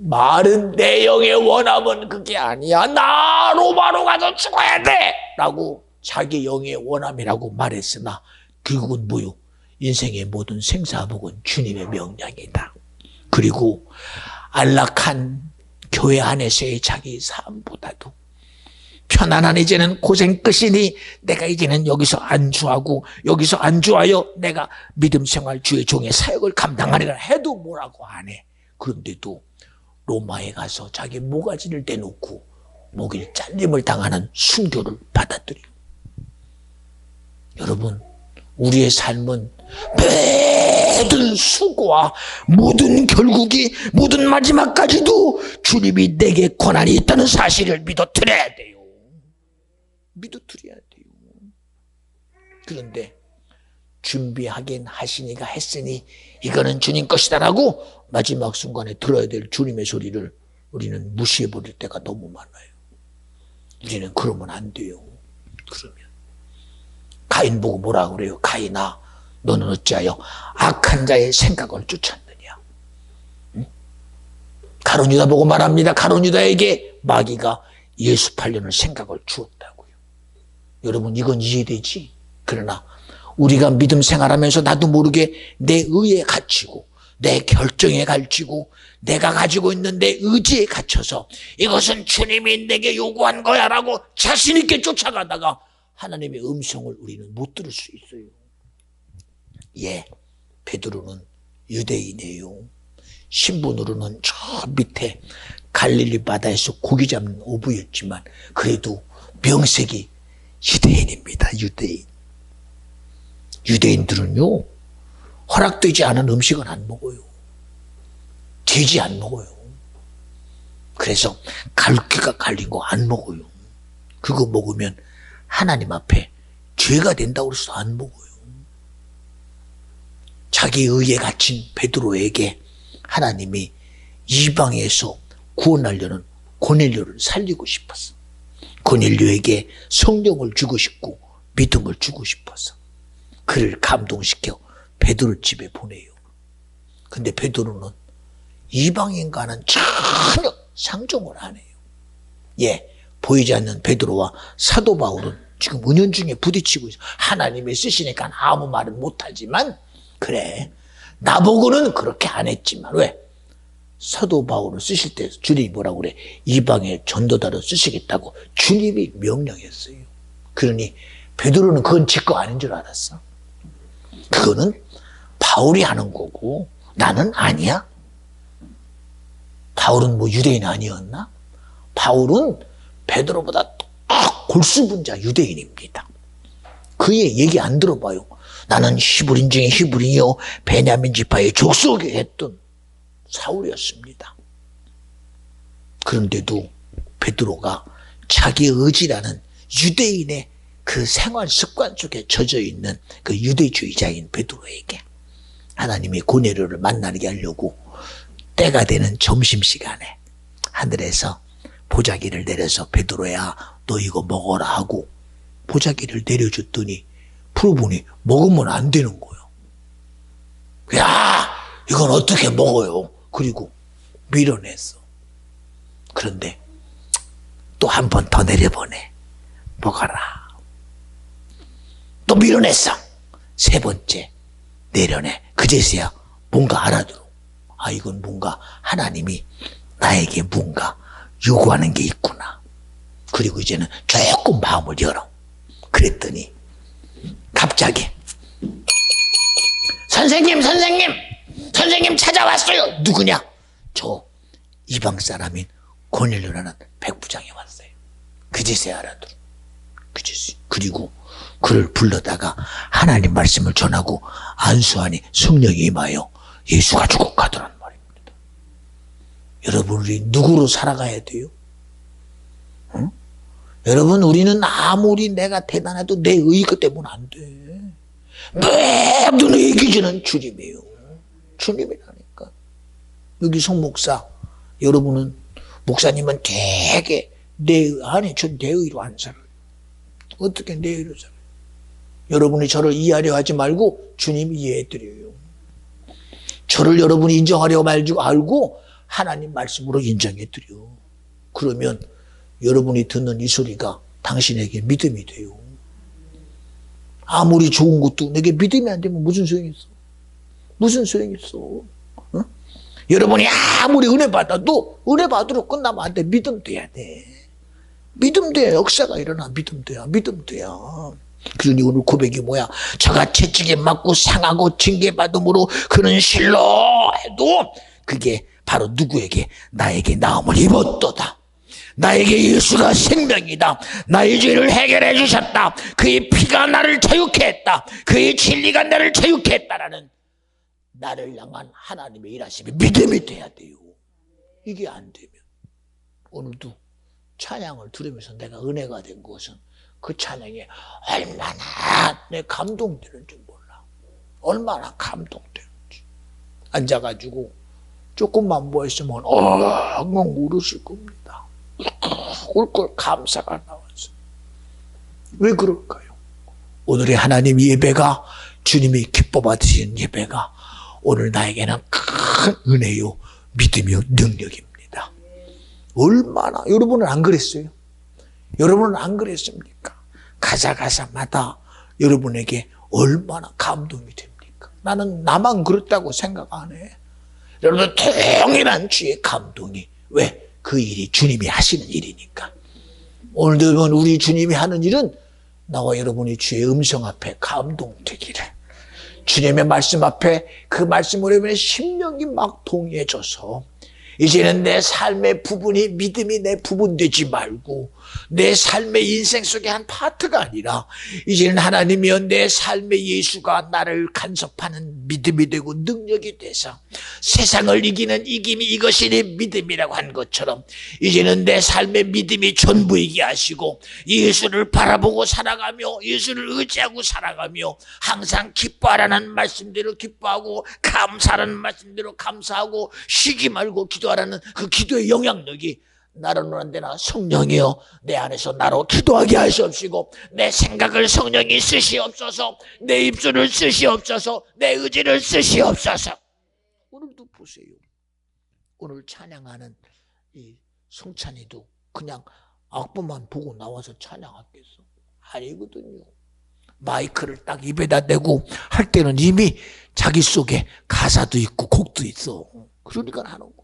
말은 내 영의 원함은 그게 아니야. 나 로마로 가서 죽어야 돼! 라고 자기 영의 원함이라고 말했으나 결국은 뭐요? 인생의 모든 생사복은 주님의 명령이다. 그리고 안락한 교회 안에서의 자기 삶보다도 편안한 이제는 고생 끝이니 내가 이제는 여기서 안주하고 여기서 안주하여 내가 믿음 생활 주의 종의 사역을 감당하리라 해도 뭐라고 안 해. 그런데도 로마에 가서 자기 모가지를 떼놓고 목일 잘림을 당하는 순교를 받아들여. 여러분 우리의 삶은 모든 수고와 모든 결국이 모든 마지막까지도 주님이 내게 권한이 있다는 사실을 믿어드려야 돼요. 믿어드려야 돼요. 그런데 준비하긴 하시니가 했으니 이거는 주님 것이다라고 마지막 순간에 들어야 될 주님의 소리를 우리는 무시해버릴 때가 너무 많아요. 우리는 그러면 안 돼요. 그러면 가인 보고 뭐라 그래요? 가인아 너는 어찌하여 악한 자의 생각을 쫓았느냐. 응? 가룟 유다 보고 말합니다. 가룟 유다에게 마귀가 예수 팔려는 생각을 주었다고요. 여러분 이건 이해되지? 그러나 우리가 믿음 생활하면서 나도 모르게 내 의에 갇히고 내 결정에 갇히고 내가 가지고 있는 내 의지에 갇혀서 이것은 주님이 내게 요구한 거야 라고 자신 있게 쫓아가다가 하나님의 음성을 우리는 못 들을 수 있어요. 예, 베드로는 유대인이에요. 신분으로는 저 밑에 갈릴리 바다에서 고기 잡는 어부였지만 그래도 명색이 유대인입니다. 유대인. 유대인들은요 허락되지 않은 음식은 안 먹어요. 돼지 안 먹어요. 그래서 갈기가 갈린 거 안 먹어요. 그거 먹으면 하나님 앞에 죄가 된다고 해서 안 먹어요. 자기 의에 갇힌 베드로에게 하나님이 이방에서 구원하려는 고넬료를 살리고 싶었어. 고넬료에게 성령을 주고 싶고 믿음을 주고 싶어서 그를 감동시켜 베드로 집에 보내요. 근데 베드로는 이방인과는 전혀 상종을 안 해요. 예, 보이지 않는 베드로와 사도 바울은 지금 은연중에 부딪히고 있어요. 하나님이 쓰시니까 아무 말은 못하지만 그래 나보고는 그렇게 안 했지만 왜? 사도 바울을 쓰실 때 주님이 뭐라고 그래? 이방의 전도자로 쓰시겠다고 주님이 명령했어요. 그러니 베드로는 그건 지 거 아닌 줄 알았어. 그거는 바울이 하는 거고 나는 아니야. 바울은 뭐 유대인 아니었나? 바울은 베드로보다 골수분자 유대인입니다. 그의 얘기 안 들어봐요. 나는 히브리인 중에 히브리요 베냐민 지파의 족속에 했던 사울이었습니다. 그런데도 베드로가 자기의 의지라는 유대인의 그 생활 습관 속에 젖어 있는 그 유대주의자인 베드로에게 하나님이 고넬료를 만나게 하려고 때가 되는 점심시간에 하늘에서 보자기를 내려서 베드로야 너 이거 먹어라 하고 보자기를 내려줬더니 풀어보니 먹으면 안 되는 거예요. 야 이건 어떻게 먹어요? 그리고 밀어냈어. 그런데 또 한 번 더 내려보내. 먹어라. 또 밀어냈어. 세 번째 내려내. 그제서야 뭔가 알아들어. 아 이건 뭔가 하나님이 나에게 뭔가 요구하는 게 있구나. 그리고 이제는 조금 마음을 열어. 그랬더니 갑자기 선생님 찾아왔어요. 누구냐? 저 이방 사람인 고넬료라는 백부장이 왔어요. 그제서야 알아들어. 그제서야. 그리고 그를 불러다가 하나님 말씀을 전하고 안수하니 성령이 임하여 예수가 죽어 가더란 말입니다. 여러분 우리 누구로 살아가야 돼요? 응? 여러분 우리는 아무리 내가 대단해도 내 의가 때문에 안 돼. 모든 이기주는 주님이에요. 주님이라니까. 여기 송 목사 여러분은 목사님은 되게 전 내 의로 안 살아요. 어떻게 내 의로 살아요? 여러분이 저를 이해하려 하지 말고 주님이 이해해드려요. 저를 여러분이 인정하려 알고 하나님 말씀으로 인정해드려. 그러면 여러분이 듣는 이 소리가 당신에게 믿음이 돼요. 아무리 좋은 것도 내게 믿음이 안 되면 무슨 소용이 있어? 무슨 소용이 있어? 어? 여러분이 아무리 은혜 받아도 은혜 받으러 끝나면 안 돼. 믿음 돼야 돼. 믿음 돼야 역사가 일어나. 믿음 돼야. 그러니 오늘 고백이 뭐야? 저가 채찍에 맞고 상하고 징계받음으로 그는 실로 해도 그게 바로 누구에게? 나에게 나음을 입었도다. 나에게 예수가 생명이다. 나의 죄를 해결해 주셨다. 그의 피가 나를 자유케 했다. 그의 진리가 나를 자유케 했다라는 나를 향한 하나님의 일하심이 믿음이 돼야 돼요. 이게 안 되면 오늘도 찬양을 들으면서 내가 은혜가 된 것은 그 찬양이 얼마나 내 감동되는지 몰라. 얼마나 감동되는지. 앉아가지고 조금만 뭐 했으면 엉엉 울으실 겁니다. 울걸 감사가 나와서. 왜 그럴까요? 오늘의 하나님 예배가 주님이 기뻐 받으신 예배가 오늘 나에게는 큰 은혜요 믿음이요 능력입니다. 얼마나 여러분은 안 그랬어요? 여러분은 안 그랬습니까? 가사마다 여러분에게 얼마나 감동이 됩니까? 나는 나만 그렇다고 생각 안 해. 여러분 동일한 주의 감동이. 왜? 그 일이 주님이 하시는 일이니까. 오늘도 우리 주님이 하는 일은 나와 여러분이 주의 음성 앞에 감동되기를. 주님의 말씀 앞에 그 말씀으로 여러분의 심령이 막 동해져서 이제는 내 삶의 부분이 믿음이 내 부분 되지 말고 내 삶의 인생 속의 한 파트가 아니라 이제는 하나님이여 내 삶의 예수가 나를 간섭하는 믿음이 되고 능력이 돼서 세상을 이기는 이김이 이것이 내 믿음이라고 한 것처럼 이제는 내 삶의 믿음이 전부이게 하시고 예수를 바라보고 살아가며 예수를 의지하고 살아가며 항상 기뻐하라는 말씀대로 기뻐하고 감사하라는 말씀대로 감사하고 쉬지 말고 기도하라는 그 기도의 영향력이 나로는 안 되나 성령이여 내 안에서 나로 기도하게 하시옵시고 내 생각을 성령이 쓰시옵소서. 내 입술을 쓰시옵소서. 내 의지를 쓰시옵소서. 오늘도 보세요. 오늘 찬양하는 이 성찬이도 그냥 악보만 보고 나와서 찬양하겠어? 아니거든요. 마이크를 딱 입에다 대고 할 때는 이미 자기 속에 가사도 있고 곡도 있어. 그러니까 하는 거.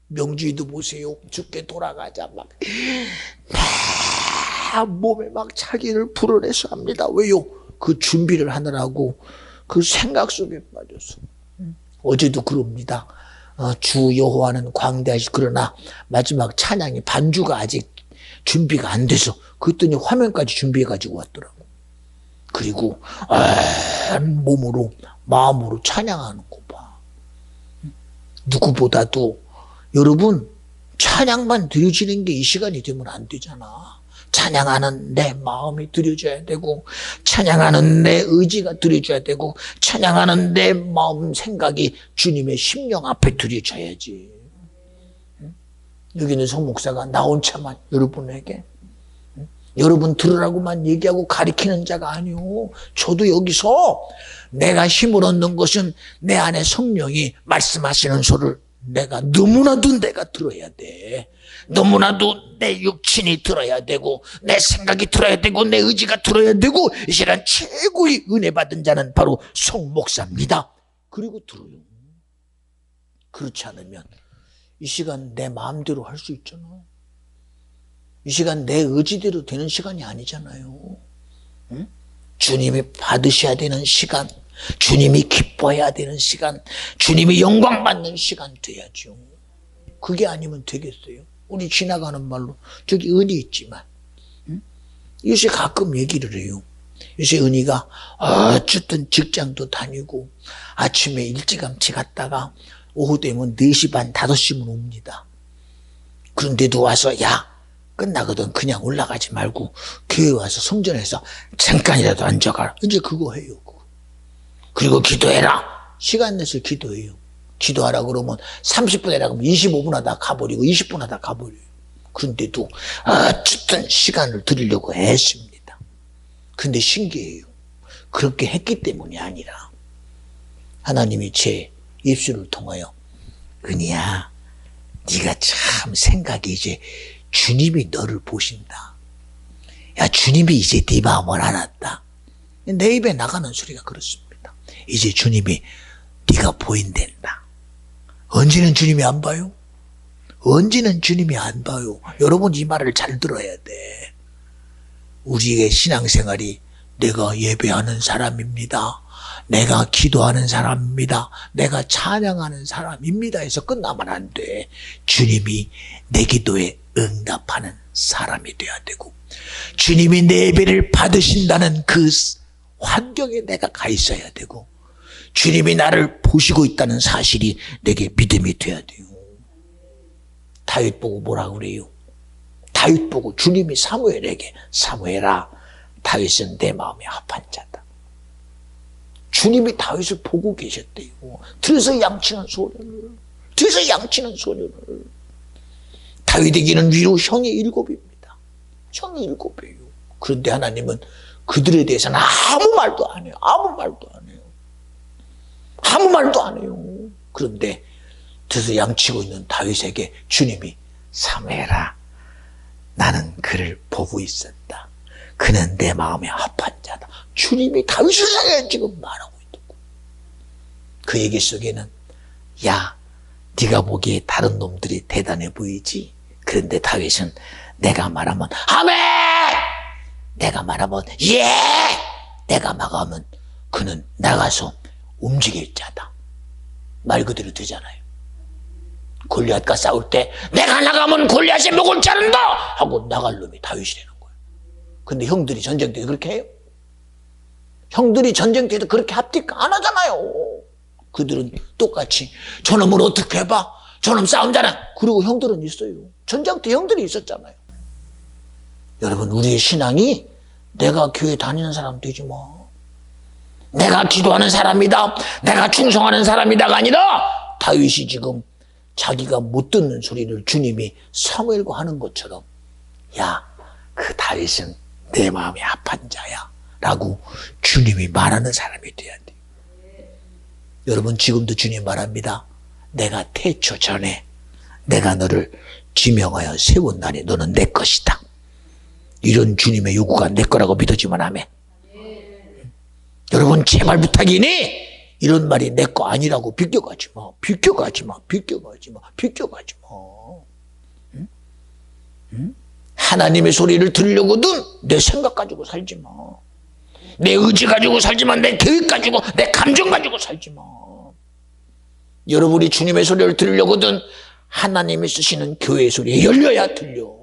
명주이도 보세요. 죽게 돌아가자 막 몸에 막 차기를 불어내서 합니다. 왜요? 그 준비를 하느라고 그 생각 속에 빠져서. 어제도 그럽니다. 주 여호와는 광대하시. 그러나 마지막 찬양이 반주가 아직 준비가 안 돼서 그랬더니 화면까지 준비해 가지고 왔더라고. 그리고 몸으로 마음으로 찬양하는 거 봐. 누구보다도 여러분 찬양만 드려지는 게 이 시간이 되면 안 되잖아. 찬양하는 내 마음이 드려져야 되고, 찬양하는 내 의지가 드려져야 되고, 찬양하는 내 마음 생각이 주님의 심령 앞에 드려져야지. 여기는 성 목사가 나 혼자만 여러분에게 여러분 들으라고만 얘기하고 가리키는 자가 아니오. 저도 여기서 내가 힘을 얻는 것은 내 안에 성령이 말씀하시는 소리를 너무나도 내가 들어야 돼. 너무나도 내 육신이 들어야 되고, 내 생각이 들어야 되고, 내 의지가 들어야 되고, 이 시간 최고의 은혜 받은 자는 바로 성 목사입니다. 그리고 들어요. 그렇지 않으면 이 시간 내 마음대로 할 수 있잖아. 이 시간 내 의지대로 되는 시간이 아니잖아요. 응? 주님이 받으셔야 되는 시간, 주님이 기뻐해야 되는 시간, 주님이 영광 받는 시간 돼야죠. 그게 아니면 되겠어요? 우리 지나가는 말로 저기 은희 있지만, 응? 요새 가끔 얘기를 해요. 요새 은희가 어쨌든 직장도 다니고 아침에 일찌감치 갔다가 오후 되면 4시 반 5시면 옵니다. 그런데도 와서 야 끝나거든 그냥 올라가지 말고 교회 와서 성전에서 잠깐이라도 앉아가라. 이제 그거 해요. 그리고 기도해라. 시간 내서 기도해요. 기도하라 그러면 30분 해라 그러면 25분 하다 가버리고 20분 하다 가버려요. 그런데도 어쨌든 시간을 드리려고 했습니다. 근데 신기해요. 그렇게 했기 때문이 아니라 하나님이 제 입술을 통하여 은희야 네가 참 생각이 이제 주님이 너를 보신다. 야 주님이 이제 네 마음을 알았다. 내 입에 나가는 소리가 그렇습니다. 이제 주님이 네가 보인댄다. 언제는 주님이 안 봐요? 언제는 주님이 안 봐요. 여러분 이 말을 잘 들어야 돼. 우리의 신앙생활이 내가 예배하는 사람입니다. 내가 기도하는 사람입니다. 내가 찬양하는 사람입니다 해서 끝나면 안 돼. 주님이 내 기도에 응답하는 사람이 돼야 되고, 주님이 내 예배를 받으신다는 그 환경에 내가 가 있어야 되고, 주님이 나를 보시고 있다는 사실이 내게 믿음이 돼야 돼요. 다윗 보고 뭐라 그래요? 다윗 보고 주님이 사무엘에게 사무엘아 다윗은 내 마음에 합한 자다. 주님이 다윗을 보고 계셨대요. 들어서 양치는 소년을, 들어서 양치는 소년을. 다윗에게는 위로 형이 7입니다. 형이 7이에요. 그런데 하나님은 그들에 대해서는 아무 말도 안 해요. 아무 말도 안 해요. 아무 말도 안 해요. 그런데 들어서 양치고 있는 다윗에게 주님이 사무엘아 나는 그를 보고 있었다. 그는 내 마음에 합한 자다. 주님이 다윗을 향해 지금 말하고 있고, 그 얘기 속에는 야 네가 보기에 다른 놈들이 대단해 보이지? 그런데 다윗은 내가 말하면 아멘! 내가 말하면 예! 내가 말하면 그는 나가서 움직일 자다. 말 그대로 되잖아요. 골리앗과 싸울 때 내가 나가면 골리앗이 목을 자른다 하고 나갈 놈이 다윗이라는 거예요. 근데 형들이 전쟁 때 그렇게 해요? 형들이 전쟁 때도 그렇게 합니까? 안 하잖아요. 그들은 똑같이 저놈을 어떻게 해봐? 저놈 싸움잖아. 그리고 형들은 있어요. 전쟁 때 형들이 있었잖아요. 여러분 우리의 신앙이 내가 교회 다니는 사람 되지 뭐, 내가 기도하는 사람이다, 내가 충성하는 사람이다가 아니라 다윗이 지금 자기가 못 듣는 소리를 주님이 사무엘과 하는 것처럼 야, 그 다윗은 내 마음에 합한 자야 라고 주님이 말하는 사람이 돼야 돼요. 여러분 지금도 주님 말합니다. 내가 태초 전에 내가 너를 지명하여 세웠나니 너는 내 것이다. 이런 주님의 요구가 내 거라고 믿어지면 아멘. 여러분 제발 부탁이니 이런 말이 내 거 아니라고 비껴가지 마. 비껴가지 마. 비껴가지 마. 비껴가지 마. 응? 응? 하나님의 소리를 들으려거든 내 생각 가지고 살지 마. 내 의지 가지고 살지 마. 내 계획 가지고, 내 감정 가지고 살지 마. 여러분이 주님의 소리를 들으려거든 하나님이 쓰시는 교회의 소리에 열려야 들려.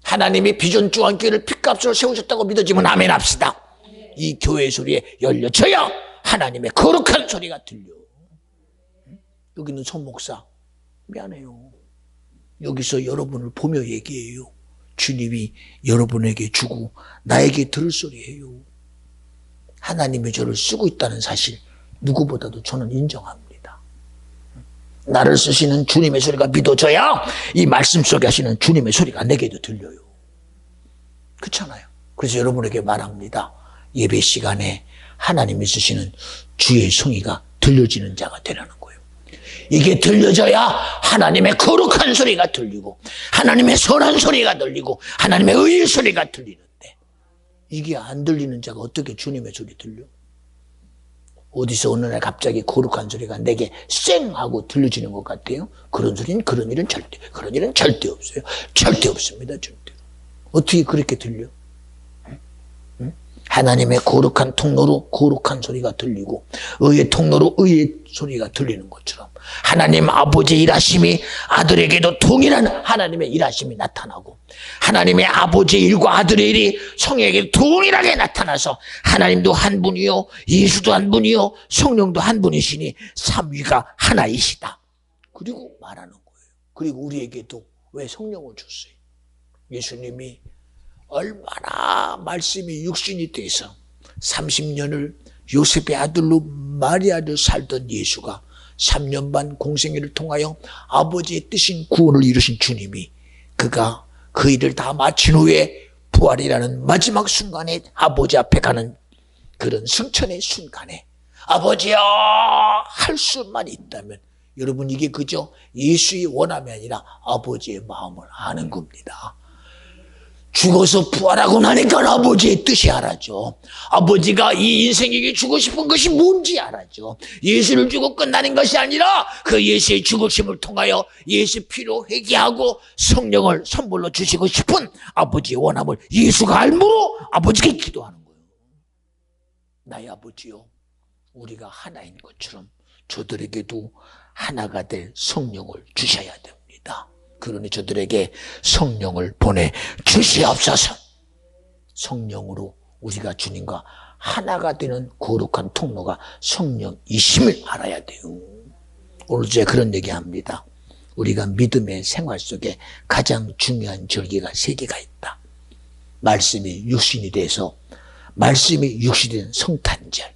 하나님이 비전 주안교회를 핏값으로 세우셨다고 믿어지면 아멘 합시다. 이 교회의 소리에 열려져야 하나님의 거룩한 소리가 들려. 여기는 손 목사 미안해요. 여기서 여러분을 보며 얘기해요. 주님이 여러분에게 주고 나에게 들을 소리예요. 하나님이 저를 쓰고 있다는 사실 누구보다도 저는 인정합니다. 나를 쓰시는 주님의 소리가 믿어져야 이 말씀 속에 하시는 주님의 소리가 내게도 들려요. 그렇잖아요. 그래서 여러분에게 말합니다. 예배 시간에 하나님이 쓰시는 주의 성의가 들려지는 자가 되라는 거예요. 이게 들려져야 하나님의 거룩한 소리가 들리고 하나님의 선한 소리가 들리고 하나님의 의의 소리가 들리는데 이게 안 들리는 자가 어떻게 주님의 소리 들려? 어디서 어느 날 갑자기 거룩한 소리가 내게 쌩 하고 들려지는 것 같아요? 그런 일은 절대 없어요. 절대 없습니다. 절대로. 어떻게 그렇게 들려? 하나님의 거룩한 통로로 거룩한 소리가 들리고 의의 통로로 의의 소리가 들리는 것처럼 하나님 아버지의 일하심이 아들에게도 동일한 하나님의 일하심이 나타나고 하나님의 아버지의 일과 아들의 일이 성령에게 동일하게 나타나서 하나님도 한 분이요 예수도 한 분이요 성령도 한 분이시니 삼위가 하나이시다. 그리고 말하는 거예요. 그리고 우리에게도 왜 성령을 줬어요? 예수님이 얼마나 말씀이 육신이 돼서 30년을 요셉의 아들로 마리아를 살던 예수가 3년 반 공생애를 통하여 아버지의 뜻인 구원을 이루신 주님이 그가 그 일을 다 마친 후에 부활이라는 마지막 순간에 아버지 앞에 가는 그런 승천의 순간에 아버지야 할 수만 있다면 여러분 이게 그저 예수의 원함이 아니라 아버지의 마음을 아는 겁니다. 죽어서 부활하고 나니까 아버지의 뜻이 알아죠. 아버지가 이 인생에게 주고 싶은 것이 뭔지 알아죠. 예수를 주고 끝나는 것이 아니라 그 예수의 죽으심을 통하여 예수 피로 회개하고 성령을 선물로 주시고 싶은 아버지의 원함을 예수가 알므로 아버지께 기도하는 거예요. 나의 아버지요, 우리가 하나인 것처럼 저들에게도 하나가 될 성령을 주셔야 됩니다. 그러니 저들에게 성령을 보내주시옵소서. 성령으로 우리가 주님과 하나가 되는 거룩한 통로가 성령이심을 알아야 돼요. 오늘 제가 그런 얘기합니다. 우리가 믿음의 생활 속에 가장 중요한 절기가 3개가 있다. 말씀이 육신이 돼서 말씀이 육신이 된 성탄절,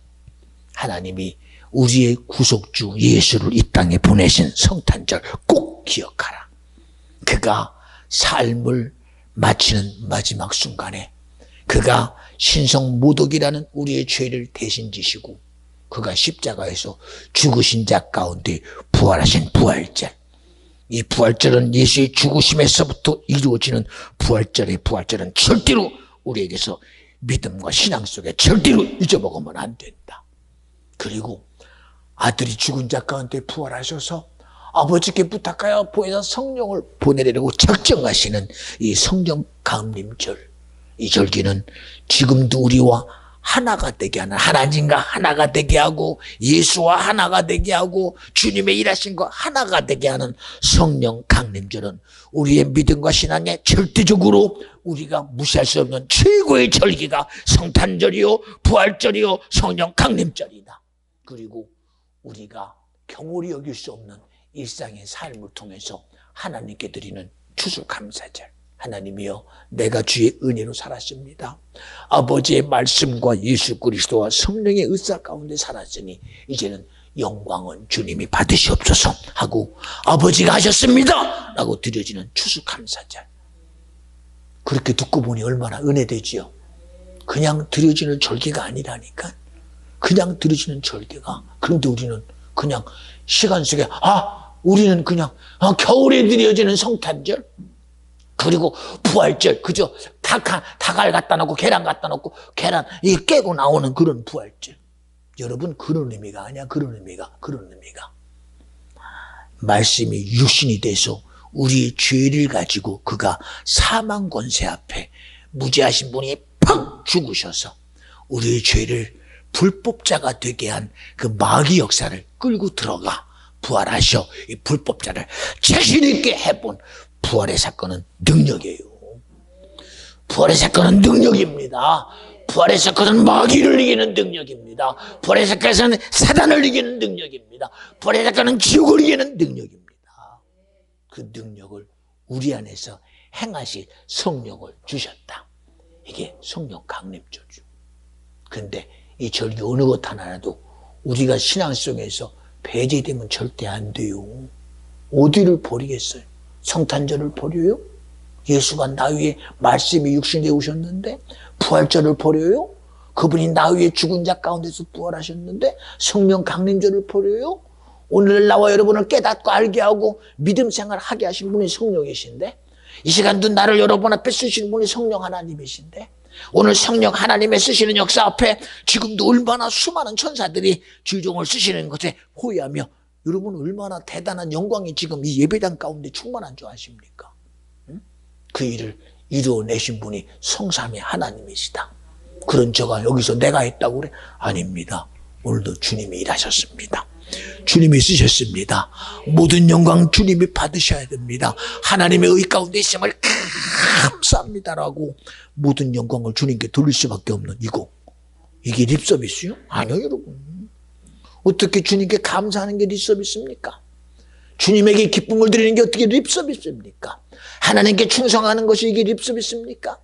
하나님이 우리의 구속주 예수를 이 땅에 보내신 성탄절 꼭 기억하라. 그가 삶을 마치는 마지막 순간에 그가 신성모독이라는 우리의 죄를 대신 지시고 그가 십자가에서 죽으신 자 가운데 부활하신 부활절. 이 부활절은 예수의 죽으심에서부터 이루어지는 부활절의 부활절은 절대로 우리에게서 믿음과 신앙 속에 절대로 잊어먹으면 안 된다. 그리고 아들이 죽은 자 가운데 부활하셔서 아버지께 부탁하여 보혜사 성령을 보내려고 작정하시는 이 성령 강림절, 이 절기는 지금도 우리와 하나가 되게 하는, 하나님과 하나가 되게 하고 예수와 하나가 되게 하고 주님의 일하신과 하나가 되게 하는 성령 강림절은 우리의 믿음과 신앙에 절대적으로 우리가 무시할 수 없는 최고의 절기가 성탄절이요 부활절이요 성령 강림절이다. 그리고 우리가 경홀히 여길 수 없는 일상의 삶을 통해서 하나님께 드리는 추수감사절. 하나님이여, 내가 주의 은혜로 살았습니다. 아버지의 말씀과 예수 그리스도와 성령의 의사 가운데 살았으니 이제는 영광은 주님이 받으시옵소서 하고 아버지가 하셨습니다 라고 드려지는 추수감사절. 그렇게 듣고 보니 얼마나 은혜되지요. 그냥 드려지는 절기가 아니라니까. 그냥 드려지는 절기가. 그런데 우리는 그냥 시간 속에 우리는 그냥 겨울에 드려지는 성탄절 그리고 부활절 그저 닭알 갖다 놓고 계란 갖다 놓고 계란 이게 깨고 나오는 그런 부활절. 여러분 그런 의미가 아니야. 그런 의미가 말씀이 육신이 돼서 우리의 죄를 가지고 그가 사망 권세 앞에 무죄하신 분이 팍 죽으셔서 우리의 죄를 불법자가 되게 한 그 마귀 역사를 끌고 들어가 부활하셔 이 불법자를 자신 있게 해본 부활의 사건은 능력이에요. 부활의 사건은 능력입니다. 부활의 사건은 마귀를 이기는 능력입니다. 부활의 사건은 사단을 이기는 능력입니다. 부활의 사건은 지옥을 이기는 능력입니다. 그 능력을 우리 안에서 행하실 성령을 주셨다. 이게 성령 강림조죠. 그런데 이 절기 어느 것 하나라도 우리가 신앙 속에서 배제되면 절대 안 돼요. 어디를 버리겠어요? 성탄절을 버려요? 예수가 나 위에 말씀이 육신에 오셨는데 부활절을 버려요? 그분이 나 위에 죽은 자 가운데서 부활하셨는데 성령 강림절을 버려요? 오늘 나와 여러분을 깨닫고 알게 하고 믿음 생활 하게 하신 분이 성령이신데 이 시간도 나를 여러분 앞에 쓰시는 분이 성령 하나님이신데 오늘 성령 하나님의 쓰시는 역사 앞에 지금도 얼마나 수많은 천사들이 주종을 쓰시는 것에 호위하며 여러분 얼마나 대단한 영광이 지금 이 예배당 가운데 충만한 줄 아십니까? 그 일을 이루어내신 분이 성삼위 하나님이시다. 그런 저가 여기서 내가 했다고 그래? 아닙니다. 오늘도 주님이 일하셨습니다. 주님이 쓰셨습니다. 모든 영광 주님이 받으셔야 됩니다. 하나님의 의 가운데 있음을 감사합니다라고 모든 영광을 주님께 돌릴 수밖에 없는 이게 립서비스요? 아니요 여러분. 어떻게 주님께 감사하는 게 립서비스입니까? 주님에게 기쁨을 드리는 게 어떻게 립서비스입니까? 하나님께 충성하는 것이 이게 립서비스입니까?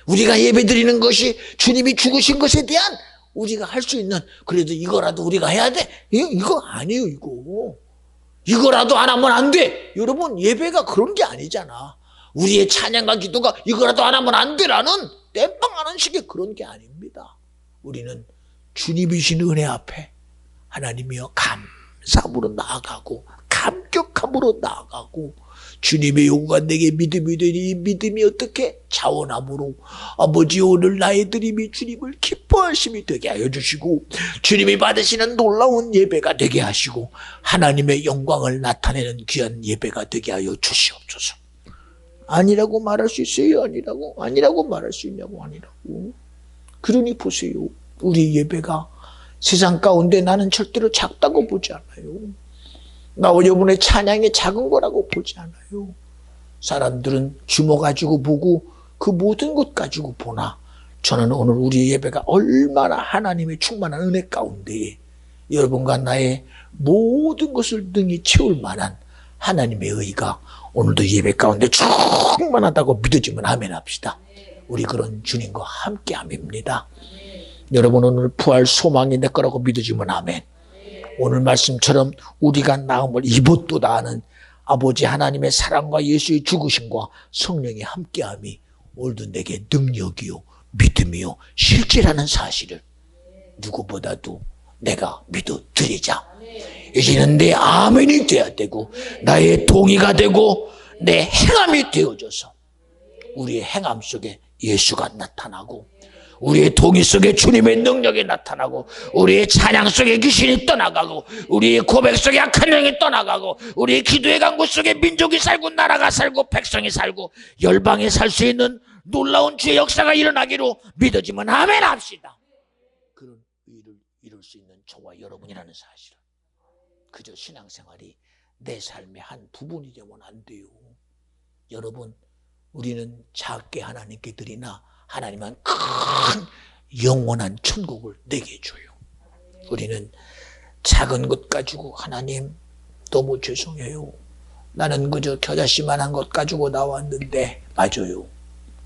우리가 예배드리는 것이 주님이 죽으신 것에 대한 우리가 할 수 있는 그래도 이거라도 우리가 해야 돼? 이거 아니에요 이거. 이거라도 안 하면 안 돼. 여러분 예배가 그런 게 아니잖아. 우리의 찬양과 기도가 이거라도 안 하면 안 돼라는 땜빵하는 식의 그런 게 아닙니다. 우리는 주님이신 은혜 앞에 하나님이여 감사함으로 나아가고 감격함으로 나아가고 주님의 요구가 내게 믿음이 되니 이 믿음이 어떻게 자원함으로 아버지 오늘 나의 드림이 주님을 기뻐하심이 되게 하여 주시고 주님이 받으시는 놀라운 예배가 되게 하시고 하나님의 영광을 나타내는 귀한 예배가 되게 하여 주시옵소서. 아니라고 말할 수 있어요? 아니라고 말할 수 있냐고? 아니라고. 그러니 보세요. 우리 예배가 세상 가운데 나는 절대로 작다고 보지 않아요. 나와 여러분의 찬양이 작은 거라고 보지 않아요. 사람들은 주모 가지고 보고 그 모든 것 가지고 보나 저는 오늘 우리의 예배가 얼마나 하나님의 충만한 은혜 가운데에 여러분과 나의 모든 것을 능히 채울 만한 하나님의 의가 오늘도 예배 가운데 충만하다고 믿어지면 아멘 합시다. 우리 그런 주님과 함께함입니다. 여러분 오늘 부활 소망이 내 거라고 믿어지면 아멘. 오늘 말씀처럼 우리가 나음을 입었도다 하는 아버지 하나님의 사랑과 예수의 죽으심과 성령의 함께함이 오늘도 내게 능력이요 믿음이요 실제라는 사실을 누구보다도 내가 믿어드리자. 이제는 내 아멘이 돼야 되고 나의 동의가 되고 내 행함이 되어져서 우리의 행함 속에 예수가 나타나고 우리의 동의 속에 주님의 능력이 나타나고 우리의 찬양 속에 귀신이 떠나가고 우리의 고백 속에 악한 영이 떠나가고 우리의 기도의 강구 속에 민족이 살고 나라가 살고 백성이 살고 열방이 살 수 있는 놀라운 주의 역사가 일어나기로 믿어지면 아멘 합시다. 그런 일을 이룰 수 있는 저와 여러분이라는 사실은 그저 신앙생활이 내 삶의 한 부분이 되면 안 돼요. 여러분 우리는 작게 하나님께 드리나 하나님은 큰 영원한 천국을 내게 줘요. 우리는 작은 것 가지고 하나님 너무 죄송해요. 나는 그저 겨자씨만한 것 가지고 나왔는데 맞아요.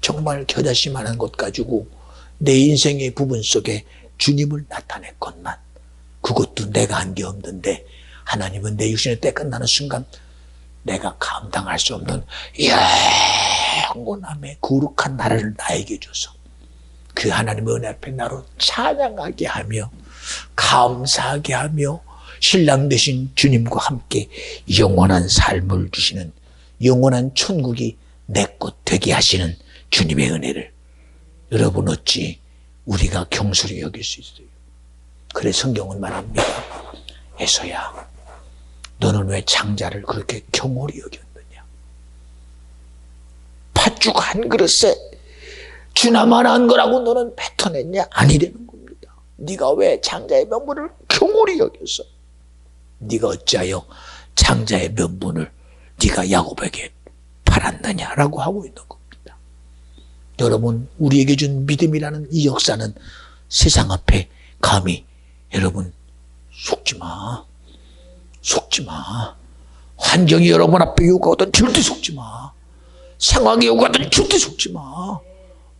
정말 겨자씨만한 것 가지고 내 인생의 부분 속에 주님을 나타냈건만 그것도 내가 한 게 없는데 하나님은 내 육신의 때 끝나는 순간 내가 감당할 수 없는 영원함의 거룩한 나라를 나에게 줘서 그 하나님의 은혜 앞에 나로 찬양하게 하며 감사하게 하며 신랑 되신 주님과 함께 영원한 삶을 주시는 영원한 천국이 내 것 되게 하시는 주님의 은혜를 여러분 어찌 우리가 경솔히 여길 수 있어요? 그래 성경은 말합니다. 에서야 너는 왜 장자를 그렇게 경홀히 여겼느냐? 팥죽 한 그릇에 주나만 한 거라고 너는 뱉어냈냐? 아니라는 겁니다. 네가 왜 장자의 명분을 경홀히 여겨서 네가 어찌하여 장자의 명분을 네가 야곱에게 팔았느냐라고 하고 있는 겁니다. 여러분, 우리에게 준 믿음이라는 이 역사는 세상 앞에 감히 여러분 속지 마. 속지 마. 환경이 여러분 앞에 요구하든 절대 속지 마. 상황이 요구하든 절대 속지 마.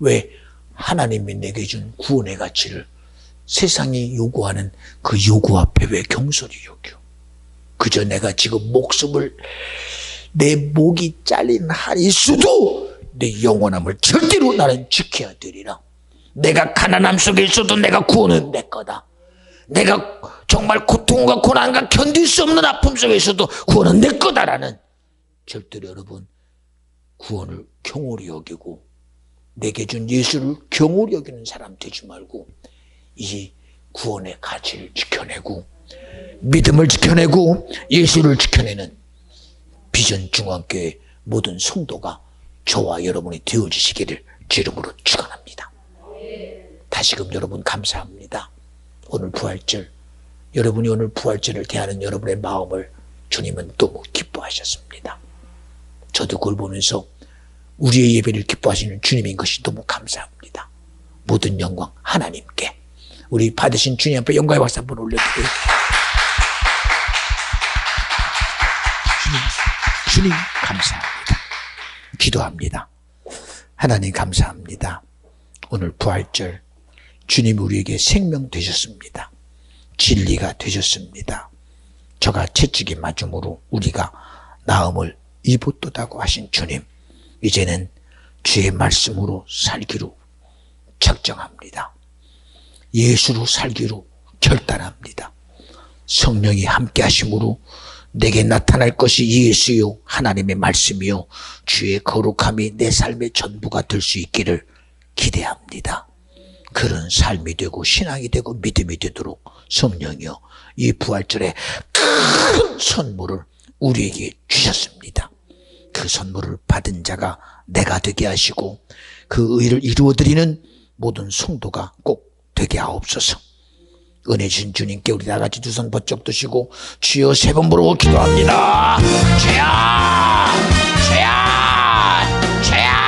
왜? 하나님이 내게 준 구원의 가치를 세상이 요구하는 그 요구 앞에 왜 경솔히 여겨? 그저 내가 지금 목숨을 내 목이 잘린 한이 있어도 내 영원함을 절대로 나는 지켜야 되리라. 내가 가난함 속에 있어도 내가 구원은 내 거다. 내가 정말 고통과 고난과 견딜 수 없는 아픔 속에 있어도 구원은 내 거다라는, 절대로 여러분 구원을 경홀히 여기고 내게 준 예수를 경홀히 여기는 사람 되지 말고 이 구원의 가치를 지켜내고 믿음을 지켜내고 예수를 지켜내는 비전 중앙교회 모든 성도가 저와 여러분이 되어주시기를 주 이름으로 축원합니다. 다시금 여러분 감사합니다. 오늘 부활절, 여러분이 오늘 부활절을 대하는 여러분의 마음을 주님은 너무 기뻐하셨습니다. 저도 그걸 보면서 우리의 예배를 기뻐하시는 주님인 것이 너무 감사합니다. 모든 영광 하나님께. 우리 받으신 주님 앞에 영광의 박수 한번 올려드려요. 주님 감사합니다. 기도합니다. 하나님 감사합니다. 오늘 부활절 주님 우리에게 생명 되셨습니다. 진리가 되셨습니다. 저가 채찍이 맞음으로 우리가 나음을 입었도다고 하신 주님, 이제는 주의 말씀으로 살기로 작정합니다. 예수로 살기로 결단합니다. 성령이 함께 하심으로 내게 나타날 것이 예수요 하나님의 말씀이요 주의 거룩함이 내 삶의 전부가 될 수 있기를 기대합니다. 그런 삶이 되고 신앙이 되고 믿음이 되도록 성령이여 이 부활절에 큰 선물을 우리에게 주셨습니다. 그 선물을 받은 자가 내가 되게 하시고 그 의를 이루어드리는 모든 성도가 꼭 되게 하옵소서. 은혜 주신 주님께 우리 다같이 두 손 번쩍 드시고 주여 세 번 부르고 기도합니다. 주여, 주여, 주여.